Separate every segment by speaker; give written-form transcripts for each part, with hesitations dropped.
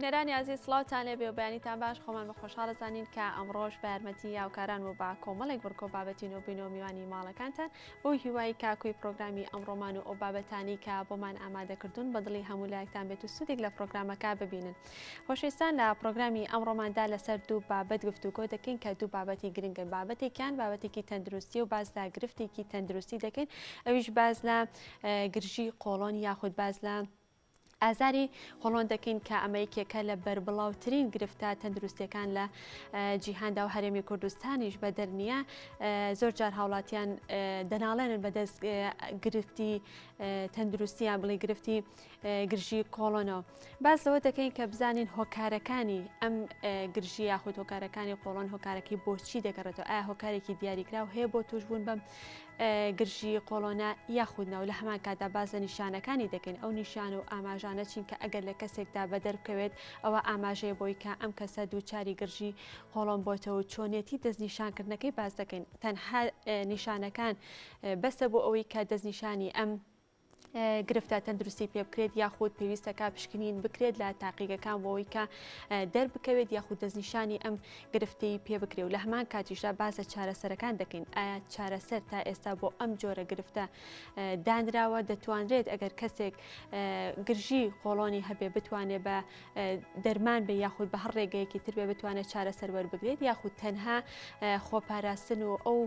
Speaker 1: بینەرانی عزیز سڵاوتان لێبێ و بەیانیتان باش خۆمان بە خۆشحاڵە زانین کە ئەمڕۆژ بە یارمەتی یاوکاران و با کۆمەڵێک بڕکۆ بابەتین و بینەوە میوانی ماڵەکانتان بۆ هیوای کاکوی پرۆگرامی ئەمڕۆمان و ئەو بابەتانی کە بۆمان ئامادەکردوون بە دڵی هەموو لایەکتان بێت و سودێک لە پرۆگرامەکە ببینن. خۆشەویستان لە پرۆگرامی ئەمڕۆماندا لەسەر دوو بابەت گفتوگۆ دەکەین کە دوو بابەتی گرنگن. بابەتێکیان بابەتێکی تەندروستی و باز لە گرفتێکی تەندروستی دەکەین، ئەویش باز لە گرژی قۆڵۆن یاخود باز لە ئازاری قۆڵۆن دەکەین کە ئەمەیەکێکە لە بەربڵاوترین گرفتە تەندروستیەکان لە جیهاندا و هەرێمی کوردستانیش بە دەرنیە. زۆر جار هاوڵاتیان دەناڵێنن بەدەست گرفتی تەندروستیان بڵێ گرفتی گرژی قۆڵۆنەوە. باز لەوە دەکەین کە بزانین هۆکارەکانی ئەم گرژی یاخود هۆکارەکانی قۆڵۆن هۆکارەکەی بۆچی دەگەڕێتەوە، ئایا هۆکارێکی دیاریکراو هەیە بۆ توشبوون بەم گرژی قۆڵۆنە یاخودنەوە. لە هەمان کاتا باز لە نیشانەکانی دەکەین، ئەو نیشان و ئاماژانە چین کە ئەگەر لە کەسێکدا بە دەربکەوێت ئەوە ئاماژەیە بۆی کە ئەم کەسە دووچاری گرژی قۆڵۆن بۆتەوە و چۆنیەتی دەستنیشانکردنەکەی باز دەکەین. تەنها نیشانەکان بەسە بۆ ئەوەی کە دەستنیشانی ئەم گرفتە تەندروستی پێ بکرێت یاخود پێویستەکە پشکنین بکرێت لە تاقیگەکان بۆەوەی کە دەربکەوێت یاخود دەستنیشانی ئەم گرفتی پێ بکرێت. و لە هەمان کاتیشدا بازە چارەسەرەکان دەکەین. ئایا چارەسەر تا ئێستا بۆ ئەم جۆرە گرفتە دانراوە؟ دەتوانرێت ئەگەر کەسێک گرژی قۆڵۆنی هەبێ بتوانێت بە دەرمان بێ یاخود بە هەر ڕێگەیەکی تر بێ بتوانێت چارەسەر وەربگرێت یاخود تەنها خۆپاراستن و ئەو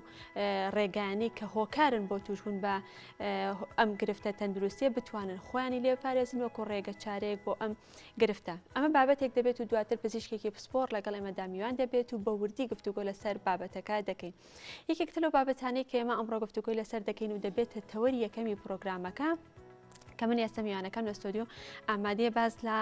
Speaker 1: ڕێگانەی کە هۆکارن بۆ توشبوون بە ئەم گرفتە تەندروستیە بتوانن خۆیانی لێ پارێزن وەکو ڕێگە چارەیەک بۆ ئەم گرفتە. ئەمە بابەتێک دەبێت و دواتر پزیشکێکی پسپۆر لەگەڵ ئێمەدا میوان دەبێت و بە وردی گفتوگۆ لەسەر بابەتەکە دەکەین. یەکێک لەو بابەتانەی کە ئێمە ئەمڕۆ گفتوگۆی لەسەر دەکەین و دەبێتە تەوەری یەکەمی پرۆگرامەکە کە من ئێستا میوانەکەم لە ستۆدیۆ ئامادەیە باز لە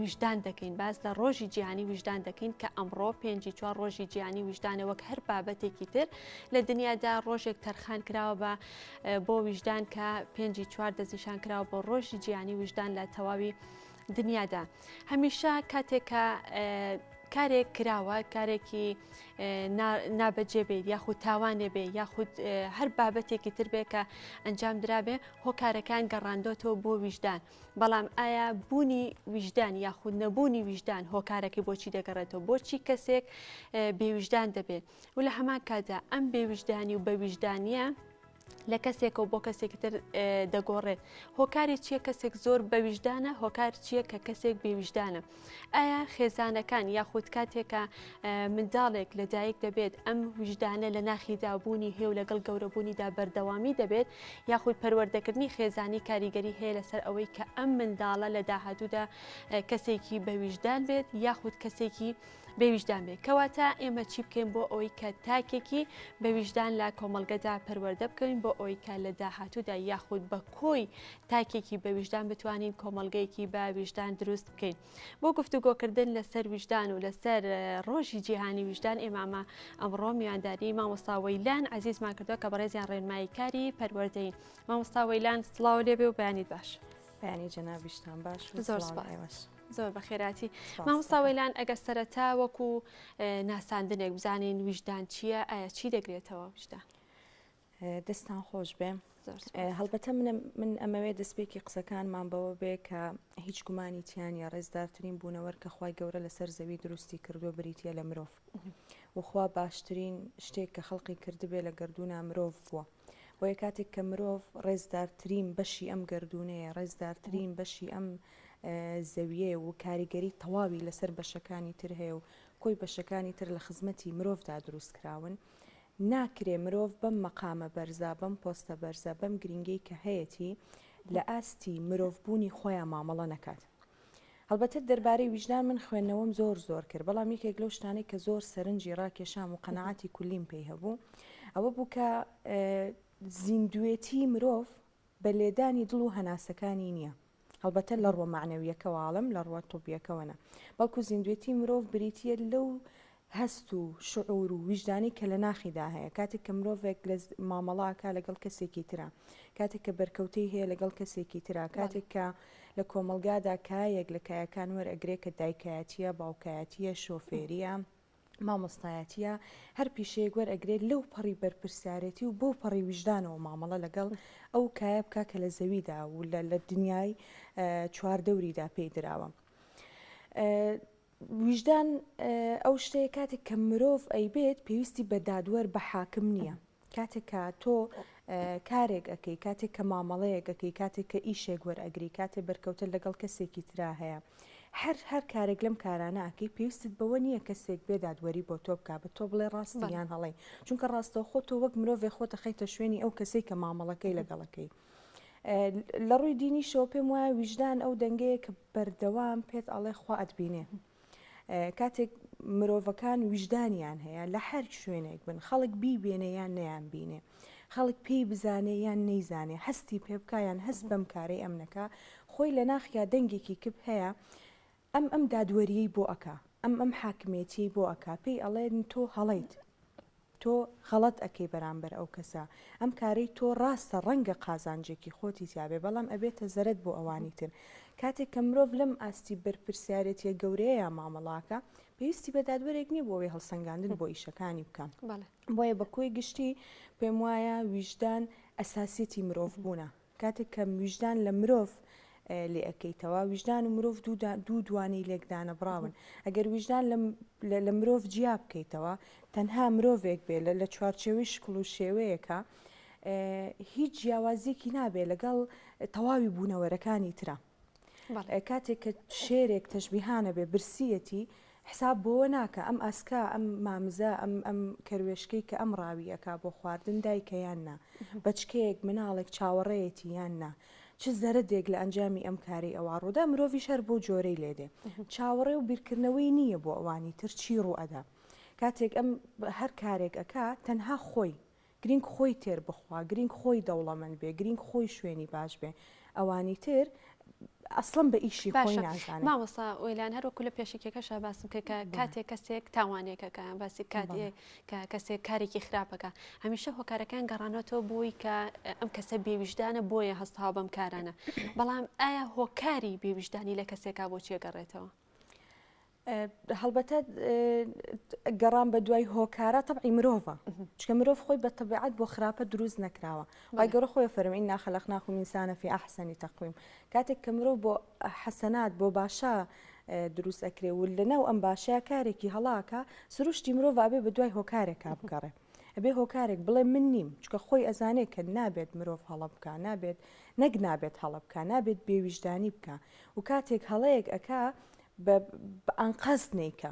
Speaker 1: ویژدان دەکەین، باز لە ڕۆژی جیهانی ویژدان دەکەین کە ئەمڕۆ 5/4 ڕۆژی جیهانی ویژدانە. وەک هەر بابەتێکی تر لە دنیادا ڕۆژێک تەرخان کراوە بۆ ویژدان کە 5/4 دەستنیشان کراوە بۆ ڕۆژی جیهانی ویژدان لە تەواوی دنیادا. هەمیشە کاتێکە کارێک کراوە، کارێکی نابەجێ بێت یاخود تاوانێ بێ یاخود هەر بابەتێکی تر بێ کە ئەنجام درابێ هۆکارەکان گەڕاندۆتەوە بۆ ویژدان. بەڵام ئایا بوونی ویژدان یاخود نەبوونی ویژدان هۆکارەکەی بۆچی دەگەڕێتەوە؟ بۆچی کەسێک بێویژدان دەبێت؟ و لە هەمان کاتا ئەم بێویژدانی و بەویژدانیە لە کەسێکە و بۆ کەسێک تر دەگۆڕێت. هۆکاری چییە کەسێک زۆر بەویژدانە؟ هۆکار چییە کە کەسێک بێویژدانە؟ ئایا خێزانەکان یاخود کاتێکە منداڵێک لەدایک دەبێت ئەم ویژدانە لە ناخیدابوونی هێو لەگەڵ گەورەبوونیدا بەردەوامی دەبێت یاخود پەروەردەکردنی خێزانی کاریگەری هەیە لەسەر ئەوەی کە ئەم منداڵە لە داهاتوودا کەسێکی بەویژدان بێت یاخود کەسێکی بێویژدان بێت. کەواتە ئێمە چی بکەین بۆ ئەوەی کە تاکێکی بەویژدان لە کۆمەڵگەدا پەروەردە بکەین بۆ ئەوەی کە لە داهاتوودا یاخود بە کۆی تاکێکی بەویژدان بتوانین کۆمەڵگەیەکی بە ویژدان دروست بکەین. بۆ گفتوگۆکردن لەسەر ویژدان و لەسەر ڕۆژی جیهانی ویژدان ئێمە ئەمڕۆ میوانداری مامۆستا وەیلان عەزیزمان کردووە کە بەڕێزیان ڕێنماییکاری پەروەردەین. مامۆستا وەیلان سڵاو لێبێ و بەیانیت باش.
Speaker 2: بەیانی جەنابیشتان باش و
Speaker 1: زۆر سپاس. زۆر بەخێراتی. مامۆستا وەیلان ئەگەر سەرەتا وەکو ناساندنێک بزانین ویژدان چییە، ئایا چی دەگرێتەوە ویژدان؟
Speaker 2: دەستان خۆش بێ. هەڵبەتە من ئەمەوێ دەستپێکی قسەکانمان بەوە بێ کە هیچ گومانی تیانە ڕێزدارترین بوونەوەر کە خوای گەورە لەسەر زەوی دروستی کردووە بریتە لە مرۆڤ وخوا باشترین شتێک کە خەڵقی کردبێ لە گردوونە مرۆڤ بووە. بۆیە کاتێک کە مرۆڤ ڕێزدارترین بەشی ئەم گردوونەیە، ڕێزدارترین بەشی ئەم زەویە و کاریگەری تەواوی لەسەر بەشەکانی تر هەیە و کۆی بەشەکانی تر لە خزمەتی مرۆڤدا دروست کراون، ناکرێ مرۆڤ بەم مەقامە بەرزە، بەم پۆستە بەرزە، بەم گرنگەی کە هەیەی لە ئاستی مرۆڤبوونی خۆیان مامەڵە نەکات. هەڵبەتە دەربارەی ویژدان من خوێندنەوەم زۆر کرد، بەڵام یەکێک لەو شتانەی کە زۆر سەرنجی ڕاکێشام و قەنەعەتی کولیم پێی هەبوو ئەوە بوو کە زیندوێتی مرۆڤ بە لێدانی دڵ و هەناسەکانی نییە. هەڵبەتە لە ڕوە معنەویەکەواڵم لە ڕوە تۆبیەکەوەنە، بەڵکو زیندوێتی مرۆڤ بریتە لەو هەست و شعور و ویژدانی کە لە ناخیدا هەیە. کاتێک کە مرۆڤێک لە مامەڵاکە لەگەڵ کەسێکی ترە، کاتێک کە بەرکەوتەی هەیە لەگەڵ کەسێکی ترە، کاتێک کە لە کۆمەلگادا کایەک لە کایەکان وەرئەگرێ کە دایکایەتیە، باوکایەتیە، شۆفێریە، مامۆستایەتیە، هەر پیشەیەک وەرئەگرێت لەو پەڕی بەرپرسیارەتی و بۆ پەڕی ویژدانەوە مامەڵە لەگەڵ ئەو کایە بکە کە لە زەویدا و لە دنیای چواردەوریدا پێی دراوە. وجدان ئەو شتەیە کاتێک کە مرۆڤ ئەیبێت پێویستی بە دادوەر بە حاکم نییە. کاتێک کە تۆ کارێک ئەەکەی، کاتێک کە مامەڵەیەک ئەەکەی، کاتێک کە ئیشێک وەرئەگری، کاتێک بەرکەوتن لەگەڵ کەسێکی ترا هەیە، هەر کارێک لەم کارانە ئەەکەی پێویستت بەوە نییە کەسێک بێ دادوەری بۆ تۆ بکە، بە تۆ بڵێ ڕاستیان هەڵێ، چونکە ڕاستەوخۆ تۆ وەک مرۆڤێ خۆتە خەیتە شوێنی ئەو کەسێک کە مامەڵەکەی لەگەڵەکەی. لە ڕووی دینیشەوە پێم وایە ویژدان ئەو دەنگەیە کە بەردەوام پێت ئەڵێ خوا ئەتبینێ. کاتێک مرۆڤەکان ویژدانیان هەیە لە هەر شوێنێک بن، خەڵک بیبێنێ یان نەیان بینێ، خەڵک پێی بزانێ یان نەیزانێ، هەستی پێ بکایان هەست بەم کارەی ئەم نەکا، خۆی لە ناخیا دەنگێکی کب هەیە ئەم دادوەریەی بۆ ئەکا، ئەم حاکمێتی بۆ ئەکا، پێی ئەڵێن تۆ هەڵیت، تۆ غەڵەت ئەەکەی بەرامبەر ئەو کەسە، ئەم کارەی تۆ ڕاستە ڕەنگە قازانجێکی خۆتی تیاابێ، بەڵام ئەبێتە زەرت بۆ ئەوانی تر. کاتێک کە مرۆڤ لەم ئاستی بەرپرسیارەتیە گەورەیە مامەڵاکە، پێویستی بە دادوەرێک نییە بۆ ئەوەی هەڵسەنگاندن بۆ ئیشەکانی بکەن. بۆیە بە کۆی گشتی پێم وایە ویژدان ئەساسیەتی مرۆڤ بوونە. کاتێک کە ویژدان لە مرۆڤ لێ ئەەکەیتەوە، ویژدان و مرۆڤ دوو دوانی لێکدانە بڕاون. ئەگەر ویژدان لە مرۆڤ جیا بکەیتەوە، تەنها مرۆڤێک بێ لە چوارچێوەی شکڵ و شێوەیەکە، هیچ جیاوازیەکی نابێ لەگەڵ تەواوی بوونەوەرەکانی ترە. کاتێک کە شێرێک تەشبیهانە بێ برسیەتی، حساب بۆوە ناکە ئەم ئەسکا ئەم مامزە ئەم کەروێشکەی کە ئەم ڕاویەکە بۆ خواردن دایکە یان نا، بەچکەیەک مناڵێک چاوەڕێیەتی یان نا، چ زەرەدێک لە ئەنجامی ئەم کاری ئەوە ڕوودا، مرۆڤی شەر بۆ جۆرەی لێدێ، چاوەڕێ و بیرکردنەوەی نییە بۆ ئەوانی تر چی ڕوئەدا. کاتێک ئەم هەر کارێک ئەکا تەنها خۆی گرنگ خۆی تێر بخوا، گرنگ خۆی دەوڵەمەند بێ، گرنگ خۆی شوێنی باش بێ، ئەوانی تر ئەسڵم بە ئیشی خۆی نازانێت.
Speaker 1: مامۆستا ویلان هەروەکو لە پێشێکەکەشە باسم کە کاتێک کەسێک تاوانێکەکە باسی کاتێک کە کەسێک کارێکی خراپەکە، هەمیشە هۆکارەکان گەڕانەوە بۆی کە ئەم کەسە بێویژدانە بۆیە هەستاوە بەم کارانە. بەڵام ئایا هۆکاری بێویژدانی لە کەسێکا بۆچیە گەڕێتەوە؟
Speaker 2: هەڵبەتە گەڕان بە دوای هۆکارە تەبعی مرۆڤە، چکە مرۆڤ خۆی بە تەبیعەت بۆ خراپە دروست نەکراوە. وای گەڕە خۆی فەرمێ ئینا خەلەقناکم ئینسانە فی ئەحسەنی تەقویم. کاتێک کە مرۆڤ بۆ حەسەنات بۆ باشا دروست ئەکرێ و لەناو ئەم باشەیە کارێکی هەڵاکە، سروشتی مرۆڤ ئابێ بە دوای هۆکارێکا بگەڕێ. ئەبێ هۆکارێک بڵێ من نیم، چکە خۆی ئەزانێت کە نابێت مرۆڤ هەڵە بکە، نابێت نابێت هەڵە بکە، نابێت بێویژدانی بکە، و کاتێک هەڵەیەک ئەکا بە ئەنقەست نیکە،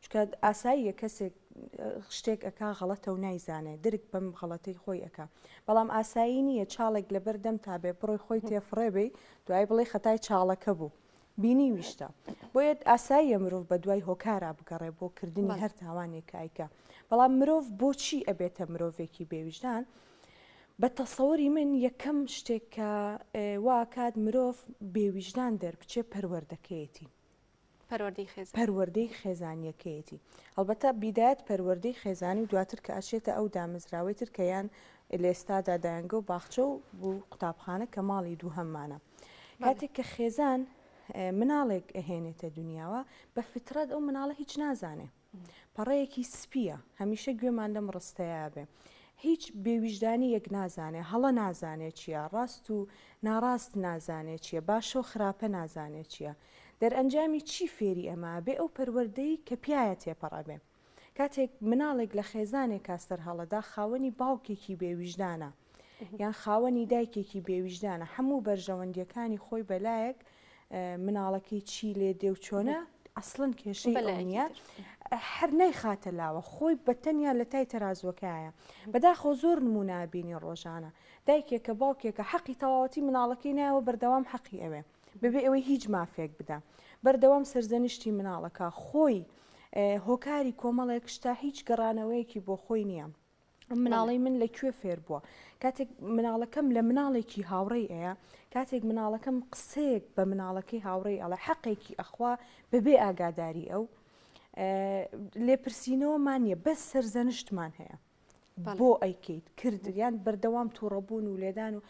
Speaker 2: چکە ئاساییە کەسێک شتێک ئەکا غەڵەتە و نایزانێ درک بەم غەڵەتەی خۆی ئەکا، بەڵام ئاسایی نییە چاڵێک لەبەر دەم تا بێ بڕۆی خۆی تێفڕێبێ دوای بڵێ خەتای چاڵەکە بوو بینی ویشتە. بۆیە ئاساییە مرۆڤ بە دوای هۆکارا بگەڕێ بۆ کردنی هەر تاوانێک ئایکە. بەڵام مرۆڤ بۆچی ئەبێتە مرۆڤێکی بێویژدان؟ بە تەسەوری من یەکەم شتێک کە واکات مرۆڤ بێویژدان دەربچێ پەروەردەکەیەتی، پەروەردەی خێزانیەکەیەتی. هەڵبەتە بیدایەت پەروەردەی خێزانی و دواتر کە ئەچێتە ئەو دامەزراوەی تر کە یان لە ئێستادا دایانگە و باخچە و بوو قوتابخانە کە ماڵی دوو هەممانە. کاتێک کە خێزان مناڵێک ئەهێنێتە دنیاوە، بە فترەت ئەو مناڵە هیچ نازانێ، پەڕەیەکی سپیە، هەمیشە گوێمان لەم ڕستەیە بێ، هیچ بێویژدانی یەک نازانێ، هەڵە نازانێت چییە، ڕاست و ناڕاست نازانێت چییە، باشە و خراپە نازانێت چییە، دەرئەنجامی چی فێری ئەمە بێ ئەو پەروەردەی کە پیایە تێپەڕە بێ. کاتێک مناڵێک لە خێزانێک کاستەر هەڵەدا خاوەنی باوکێکی بێویژدانە یان خاوەنی دایکێکی بێویژدانە، هەموو بەرژەوەندیەکانی خۆی بەلایەک مناڵەکەی چی لێ دێ و چۆنە ئەسڵن کێشەی ئەوە هەر نایخاتە لاوە، خۆی بەتەنیا لە تای تەرازوەکەیە. بەداخۆ زۆر نمونابینی ڕۆژانە دایکێکە باوکێکە حەقی تەواوەتی مناڵەکەی نایەوە بەردەوام حەقی ئەوێ، ببێ ئەوەی هیچ مافێک بدە، بەردەوام سەرزەنیشتی مناڵەکە، خۆی هۆکاری کۆمەڵێک شتا هیچ گەڕانەوەیەکی بۆ خۆی نییە. مناڵی من لەکوێ فێر بووە، کاتێک مناڵەکەم لە مناڵێکی هاوڕێی ئەیە، کاتێک مناڵەکەم قسەیەک بە مناڵەکەی هاوڕێی ئەڵێ حەقێکی ئەخوا بەبێ ئاگاداری ئەو لێپرسینەوەمان نیە، بەس سەرزەنشتمان هەیە بۆ ئەیکەیت کردیان بەردەوام تووڕەبوون و لێدان و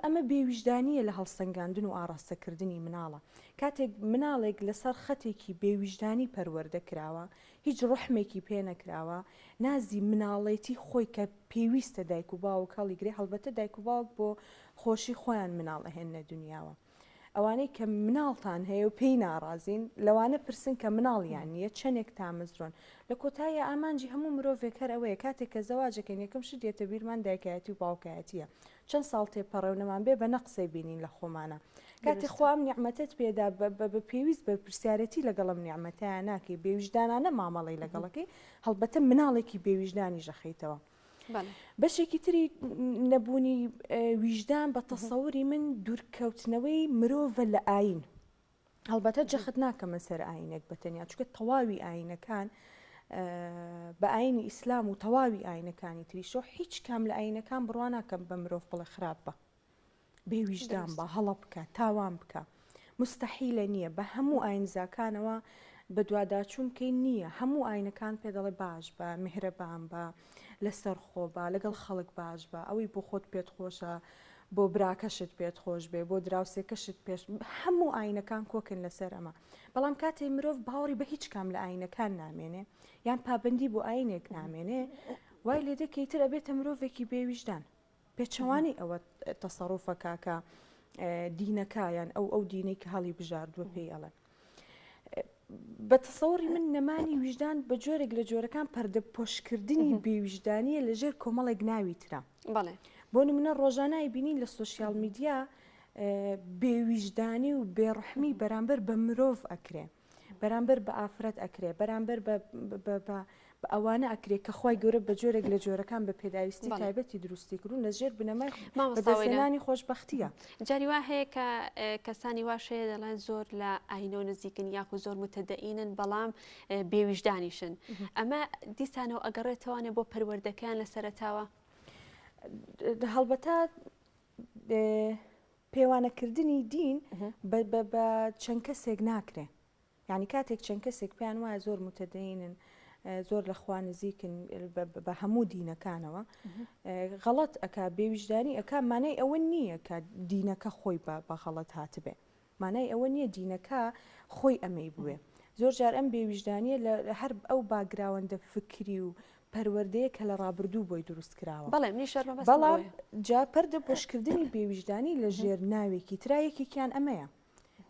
Speaker 2: ئەمە بێویژدانیە لە هەڵسەنگاندن و ئاڕاستەکردنی مناڵە. کاتێک مناڵێک لەسەر خەتێکی بێویژدانی پەروەردە کراوە، هیچ ڕحمێکی پێ نەکراوە، نازی مناڵێتی خۆی کە پێویستە دایک و باوک هەڵیگرێ، هەڵبەتە دایک و باوک بۆ خۆشی خۆیان مناڵ ئەهێنە دنیاوە. ئەوانەی کە مناڵتان هەیە و پێی ناڕازین لەوانە پرسن کە مناڵیان نیە چەندێک تامەزرۆن لە کۆتاییە ئامانجی هەموو مرۆڤێک هەر ئەوەیە کاتێک کە زەواجەکەن یەکەم شت دێتە بیرمان دایکایەتی و باوکایەتیە چەند ساڵ تێپەڕێونەمان بێ بە نەقسەی بینین لە خۆمانە کاتی خوام نیعمەتت پێدا بە پێویست بە پرسیارەتی لەگەڵم نیعمەتیان ناکەی بێویژدانانە مامەڵی لەگەڵەکەی هەڵبەتە مناڵێکی بێویژدانی ژەخەیتەوە بەشێکی تری نەبوونی ویژدان بە تەسەوری من دوورکەوتنەوەی مرۆڤە لە ئاین هەڵبەتە جەخت ناکەمە سەر ئاینێک بەتەنیا چونکە تەواوی ئاینەکان بە ئاینی ئیسلام و تەواوی ئاینەکانی تریشۆ هیچ کام لە ئاینەکان بڕوا ناکەم بە مرۆڤ بڵێ خراپ بە بێویژدان بە هەڵە بکە تاوان بکە مستەحیلە نییە بە هەموو ئاینزاکانەوە بە دوواداچوون کەی نییە هەموو ئاینەکان پێ دەڵێ باش بە میهرەبان بە لەسەر خۆ بە لەگەڵ خەڵک باش بە ئەوەی بۆ خۆت پێت خۆشە بۆ براکەشت پێت خۆش بێ بۆ دراوسێکەشت پێش هەموو ئاینەکان کۆکن لەسەر ئەمە بەڵام کاتێ مرۆڤ باوەڕی بە هیچ کام لە ئاینەکان نامێنێ یان پابندی بۆ ئاینێک نامێنێ وای لێ دەکەیتر ئەبێتە مرۆڤێکی بێویژدان پێچەوانی ئەوە تەسەڕوفە کاکە دینەکایان ئەو دینەی کە هەڵی بژاردووە پێی ئەڵێن بە تەسەوری من نەمانی ویژدان بە جۆرێک لە جۆرەکان پەردە پۆشکردنی بێویژدانیە لەژێر کۆمەڵێک ناوی ترا بۆ نمونە ڕۆژانای بینین لە سوۆسیال میدیا بێویژدانی و بێڕەحمی بەرامبەر بە مرۆڤ ئەکرێ بەرامبەر بە ئافرەت ئەکرێ بەرامبەر بە ئەوانە ئەکرێت کە خی گەورە بە جۆرێک لە جۆرەکان بە پێداویستی تایبەتی دروستی کردون لە ژێر بنەمای بەدەستێنانی خۆشبەختیە
Speaker 1: جاری وا هەیە کە کەسانی واشەیە دەڵێن زۆر لە ئاینۆ نزیکن یاخو زۆر متەدەئینن بەڵام بێویژدانیشن ئەمە دیسانەوە ئەگەڕێتەوانێ بۆ پەروەردەکان لە سەرەتاوە
Speaker 2: هەڵبەتە پێوانەکردنی دین بە چەند کەسێک ناکرێ یعنی کاتێک چەند کەسێک پێیان وایە زۆر متەدەینن زۆر لە خوا نزیکن بە هەموو دینەکانەوە غەڵەت ئەکا بێویژدانی ئەکا مانای ئەوە نییە کە دینەکە خۆی بە غەڵەت هاتبێ مانای ئەوە نییە دینەکە خۆی ئەمەی بوێ زۆر جار ئەم بێویژدانیە لە هەر ئەو باگراوەندە فکری و پەروەردەیە کە لە ڕابردوو بۆی دروست کراوە بەڵام جا پەردە پۆشکردنی بێویژدانی لە ژێر ناوێکی ترایەکێکیان ئەمەیە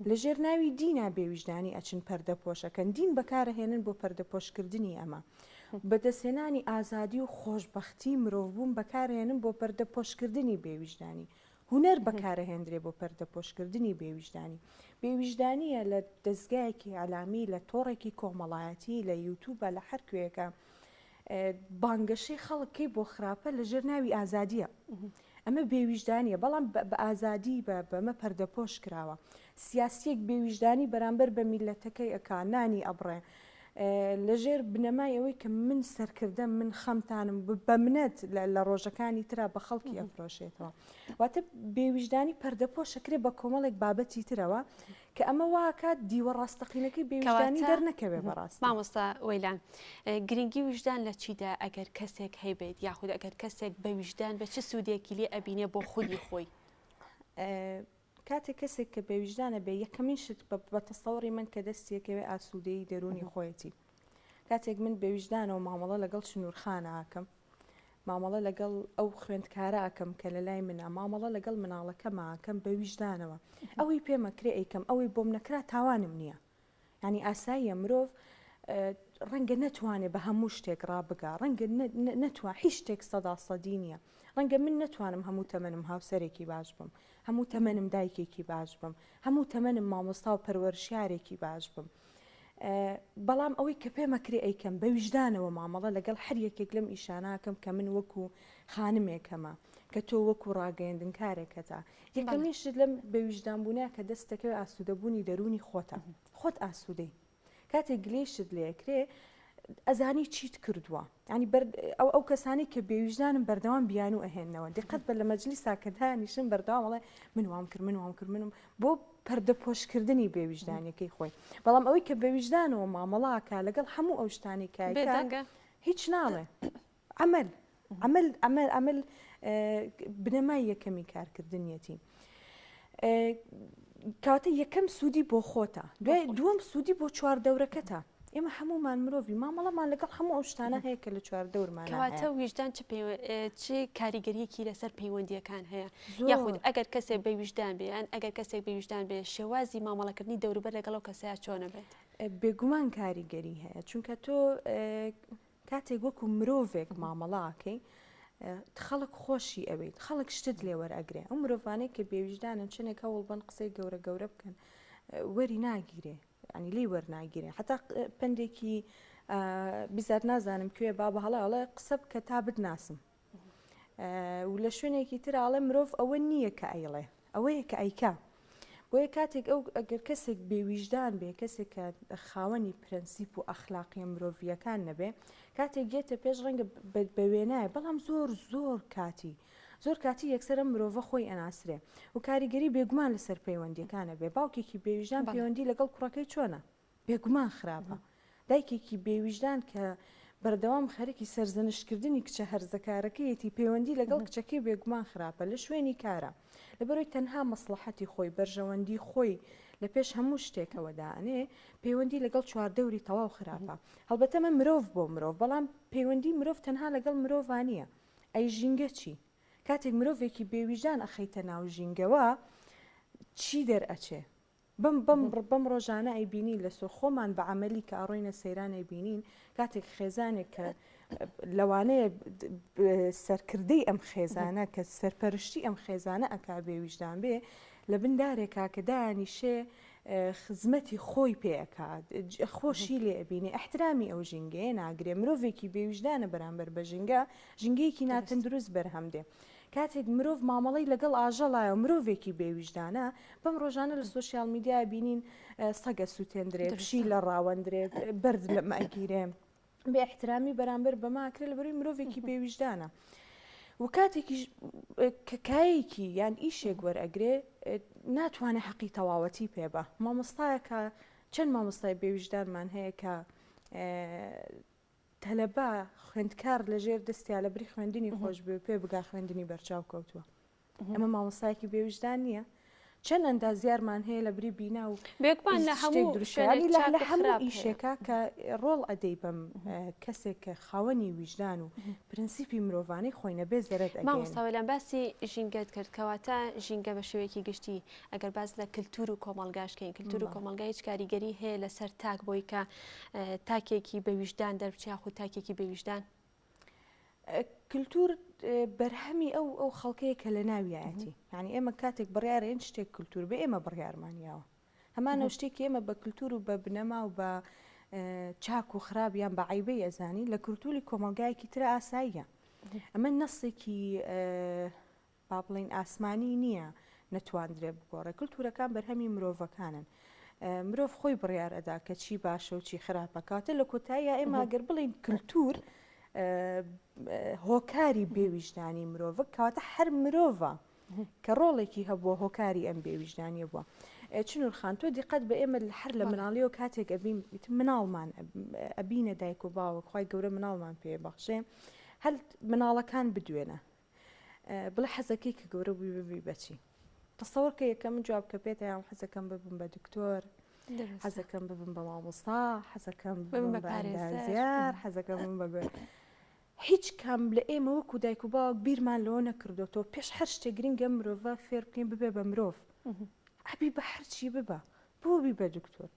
Speaker 2: لە ژێر ناوی دینا بێویژدانی ئەچن پەردە پۆشەکەن دین بەکارەهێنن بۆ پەردە پۆشکردنی ئەمە بەدەستێنانی ئازادی و خۆشببختی مرۆڤبوون بەکارهێنن بۆ پەردە پۆشکردنی بێویژدانی هونەر بەکارەهێنرێ بۆ پەردە پۆشکردنی بێویژدانی بێویژدانیە لە دەستگایەکی عەلامی لە تۆڕێکی کۆمەڵایەتی لە یوتیوبە لە هەر کوێیەکە بانگەشەی خەڵکی بۆ خراپە لە ژێر ناوی ئازادیە ئەمە بێویژدانیە بەڵام بە ئازادی بەمە پەردەپۆش کراوە سیاسیەک بێویژدانی بەرامبەر بە میلەتەکەی ئەکانانی ئەبڕێ لەژێر بنەمای ئەوەی کە من سەرکردە من خەمتانم بە منەت لە ڕۆژەکانی ترا بە خەڵکی ئەفرۆشێتەوە واتە بێویژدانی پەردەپۆشەکرێ بە کۆمەڵێک بابەتی ترەوە کە ئەمە واکات دیوە ڕاستەقینەکەی بێویژدانی دەرنەکەوێ بەڕاست
Speaker 1: مامۆستا وەیلان گرنگی ویژدان لە چیدا ئەگەر کەسێک هەیبێت یاخود ئەگەر کەسێک بە ویژدان بە چه سوودێکی لێ ئەبینێ بۆ خودی خۆی
Speaker 2: کاتێک کەسێک کە بێویژدانە بێ یەکەمین شت بە تەسەوری من کە دەستێکەوێ ئاسوودەی دەرونی خۆیەتی کاتێک من بێویژدانەوە مامەڵە لەگەڵ شنوورخانە ئاکەم مامەڵە لەگەڵ ئەو خوێندکارە ئەکەم کە لە لای منە مامەڵە لەگەڵ مناڵەکەمە ئاکەم بێویژدانەوە ئەوەی پێمەکرێ ئەیکەم ئەوەی بۆم نەکرا تاوانم نییە ینی ئاساییە مرۆڤ ڕەنگە نەتوانێت بە هەموو شتێک ڕابگا ڕەنگە نەتوان هیچ شتێک سەدا سەدی نییە ڕەنگە من نەتوانم هەموو تەمەنم هاوسەرێکی باش بم هەموو تەمەنم دایکێکی باش بم هەموو تەمەنم مامۆستا و پەروەرشارێکی باش بم بەڵام ئەوەی کە پێمەکرێ ئەیکەم بە ویژدانەوە مامەڵە لەگەڵ هەر یەکێک لەم ئیشاناکەم کە من وەکو خانمێکەمە کە تۆ وەکو ڕاگەیاندن کارێکەتە یەکەمین شت لەم بە ویژدانبوونە کە دەستەکەوێ ئاسوودەبوونی دەرونی خۆتە خۆت ئاسوودەی کاتێک گلێشت لێکرێ ئەزانی چیت کردووە ینی ئەو کەسانی کە بێویژدانم بەردەوام بیان و ئەهێنەوە دقت بە لە مەجلیسا کە دانیشن بەردەوامڵێ من وام کرد منم بۆ پەردەپۆشکردنی بێویژدانەکەی خۆی بەڵام ئەوەی کە بێویژدانەوە مامەڵاکە لەگەڵ هەموو ئەو شتانی کایکە هیچ ناڵێ عمل بنەمای یەکەمی کارکردنیەتی کاتە یەکەم سوودی بۆ خۆتە دووەم سوودی بۆ چواردەورەکەتە ئێمە هەمومان مرۆڤی مامەڵەمان لەگەڵ هەموو ئەو شتانە هەیە کە لە چواردەورمان
Speaker 1: کەواتە ویژدان چ کاریگەریەکی لەسەر پەیوەندیەکان هەیە یاخود ئەگەر کەسێک بە ویژدان بێ یان ئەگەر کەسێک بە ویژدان بێ شێوازی مامەڵەکردنی دەوروبەر لەگەڵەوە کەسەیە چۆنە بێت
Speaker 2: بێگومان کاریگەری هەیە چونکە تۆ کاتێک وەکو مرۆڤێک مامەڵاکەی خەڵک خۆشی ئەوێت خەڵک شتت لێ وەرئەگرێ ئەو مرۆڤانەی کە بێویژدانن چنێک هەوڵ بن قسەی گەورە گەورە بکەن وەری ناگیرێ ینی لی وەرناگیرێ حتا پندێکی بیزار نازانم کوێ بابە هەڵاڵە قسە بکە تا بتناسم و لە شوێنێکی ترراڵێ مرۆڤ ئەوە نییە کە ئەیڵێ ئەوەیە کە ئەیکا بۆیە کاتێک ئەو ئەگەر کەسێک بێویژدان بێ کەسێک کە خاوەنی پرەنسیپ و ئەخلاقی مرۆڤیەکان نەبێ کاتێک گێتە پێش ڕەنگە بە وێنایە بەڵام زۆر کاتی یەکسەر مرۆڤە خۆی ئەناسرێ و کاریگەری بێگومان لەسەر پەیوەندیەکانە بێ باوکێکی بێویژدان پەیوەندی لەگەڵ کوڕەکەی چۆنە بێگومان خراپە دایکێکی بێویژدان کە بەردەوام خەرێکی سەرزەنشکردنی کچە هەرزەکارەکەیەتی پەیوەندی لەگەڵ کچەکەی بێگومان خراپە لە شوێنی کارە لەبەرەوەی تەنها مەسلحەتی خۆی بەرژەوەندی خۆی لە پێش هەموو شتێکەوەدانێ پەیوەندی لەگەڵ چواردەوری تەواو خراپە هەڵبەتە من مرۆڤ بۆ مرۆڤ بەڵام پەیوەندی مرۆڤ تەنها لەگەڵ مرۆڤانیە ئەی ژینگە چی کاتێک مرۆڤێکی بێویژدان ئەخەیتە ناو ژینگەوە چی دەرئەچێ بەم ڕۆژانە ئەیبینی لە سۆ خۆمان بە عملی کە ئاڕۆینە سەیران ئەیبینین کاتێک خێزانێک کە لەوانەیە سەرکردەی ئەم خێزانە کە سەرپەرشتی ئەم خێزانە ئەکا بێویژدان بێ لە بندارێکا کە دایانیشێ خزمەتی خۆی پێکات خۆشی لێ ئەبینێ ئەحترامی ئەو ژینگەیە ناگرێ مرۆڤێکی بێویژدانە بەرامبەر بە ژینگەیەکی ناتەندروست بەرهەمدێ کاتێک مرۆڤ مامەڵی لەگەڵ ئاژەڵایە و مرۆڤێکی بێویژدانە بەم ڕۆژانە لە سوۆسیال میدیا بینین سەگە سووتێندرێ پشی لە ڕاوەندرێ بەرد لە ماگیرێ بێ احترامی بەرامبەر بەماکرێ لە بەروی مرۆڤێکی بێویژدانە و کاتێکی کایەکی یان ئیشێک وەرئەگرێ ناتوانێت حەقی تەواوەتی پێبە مامۆستایەکە چەند مامۆستای بێویژدانمان هەیە کە تەلەبا خوێندکار لەژێر دەستیا لە بری خوێندنی خۆش بێ پێ بگا خوێندنی بەرچاو کەوتووە ئەمە مامۆستایەکی بێویژدان نییە چەند ئەندازیارمان هەیە لە بری بینا و
Speaker 1: بێکمان لە هەموو
Speaker 2: دروشانی لە هەموو ئیشێکا کە ڕۆڵ ئەدەی بەم کەسێک کە خاوەنی ویژدان و پرەنسیپی مرۆڤانەی خۆی نەبێ زەرەت ئەگەێنێ
Speaker 1: مامۆستاوەلان باسی ژینگەت کرد کەواتە ژینگە بە شێوەیەکی گشتی ئەگەر باس لە کللتور و کۆمەڵگاشکەین کللتور و کۆمەلگای هیچ کاریگەری هەیە لەسەر تاک بۆی کە تاکێکی بەویژدان دەربچیا و تاکێکی بەویژدان
Speaker 2: کللتور بەرهەمی ئەو خەڵکەیە کە لە ناویایەتی یعنی ئێمە کاتێک بڕیارێن شتێک کللتور بە ئێمە بڕیارمانیاوە هەمانە شتێکی ئێمە بە کللتور و بە بنەما و بە چاک و خراپیان بە عیبەی ئەزانی لە کللتوری کۆمەلگایەکی ترە ئاساییە ئەمە نەسێکی با بڵین ئاسمانی نییە نەتواندرێ بگۆڕێ کللتورەکان بەرهەمی مرۆڤەکانن مرۆڤ خۆی بڕیار ئەدا کە چی باشە و چی خراپە کاتە لە کۆتاییە ئێمە ئەگەر بڵین کللتور هۆکاری بێویژدانی مرۆڤ کەواتە هەر مرۆڤە کە ڕۆڵێکی هەبووە هۆکاری ئەم بێویژدانی بووە چنوورخان تۆ دیقەت بە ئێمە هەر لە مناڵیەوە کاتێک ئەبین مناڵمان ئەبینە دایک و باوە خی گەورە مناڵمان پێ بەخشێ هەر مناڵەکان بدوێنە بڵێ حەزەکەی کە گەورە بووی ببی بەچی تەسەوەر کە یەکەم جواب کە پێێتە یان حەزەکەم ببم بە دکتۆر حەزەکەم ببم بە مامۆستا حەزەکەم ببم بە پارێزەر حەزەکەم ببم بە گوێ هیچ کام لە ئێمە وەکو دایک و باوک بیرمان لەوە نەکردوەوە پێش هەر شتێک گرنگە مرۆڤە فێر بکەین ببێ بە مرۆڤ ئەبی بە هەرچی ببە بۆ بی بە دکتۆر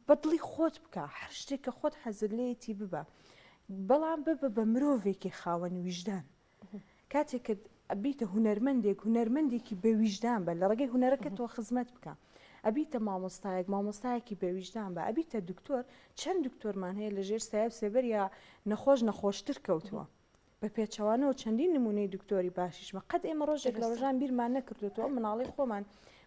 Speaker 2: بەدڵی خۆت بکە هەر شتێک کە خۆت حەزت لێتی ببە بەڵام ببە بە مرۆڤێکی خاوەن ویژدان کاتێک کە ئەبیتە هونەرمەندێکی بە ویژدان بە لە ڕێگەی هونەرەکە تۆ خزمەت بکە ئەبیتە مامۆستایەکی بێویژدان بە ئەبیتە دکتۆر چەند دکتۆرمان هەیە لە ژێر سایب سێبەر یا نەخۆشتر کەوتووە بە پێچەوانەوە چەندین نمونەی دکتۆری باشیشمە قەت ئێمە ڕۆژێک لە ڕۆژان بیرمان نەکردوێتەوە مناڵی خۆمان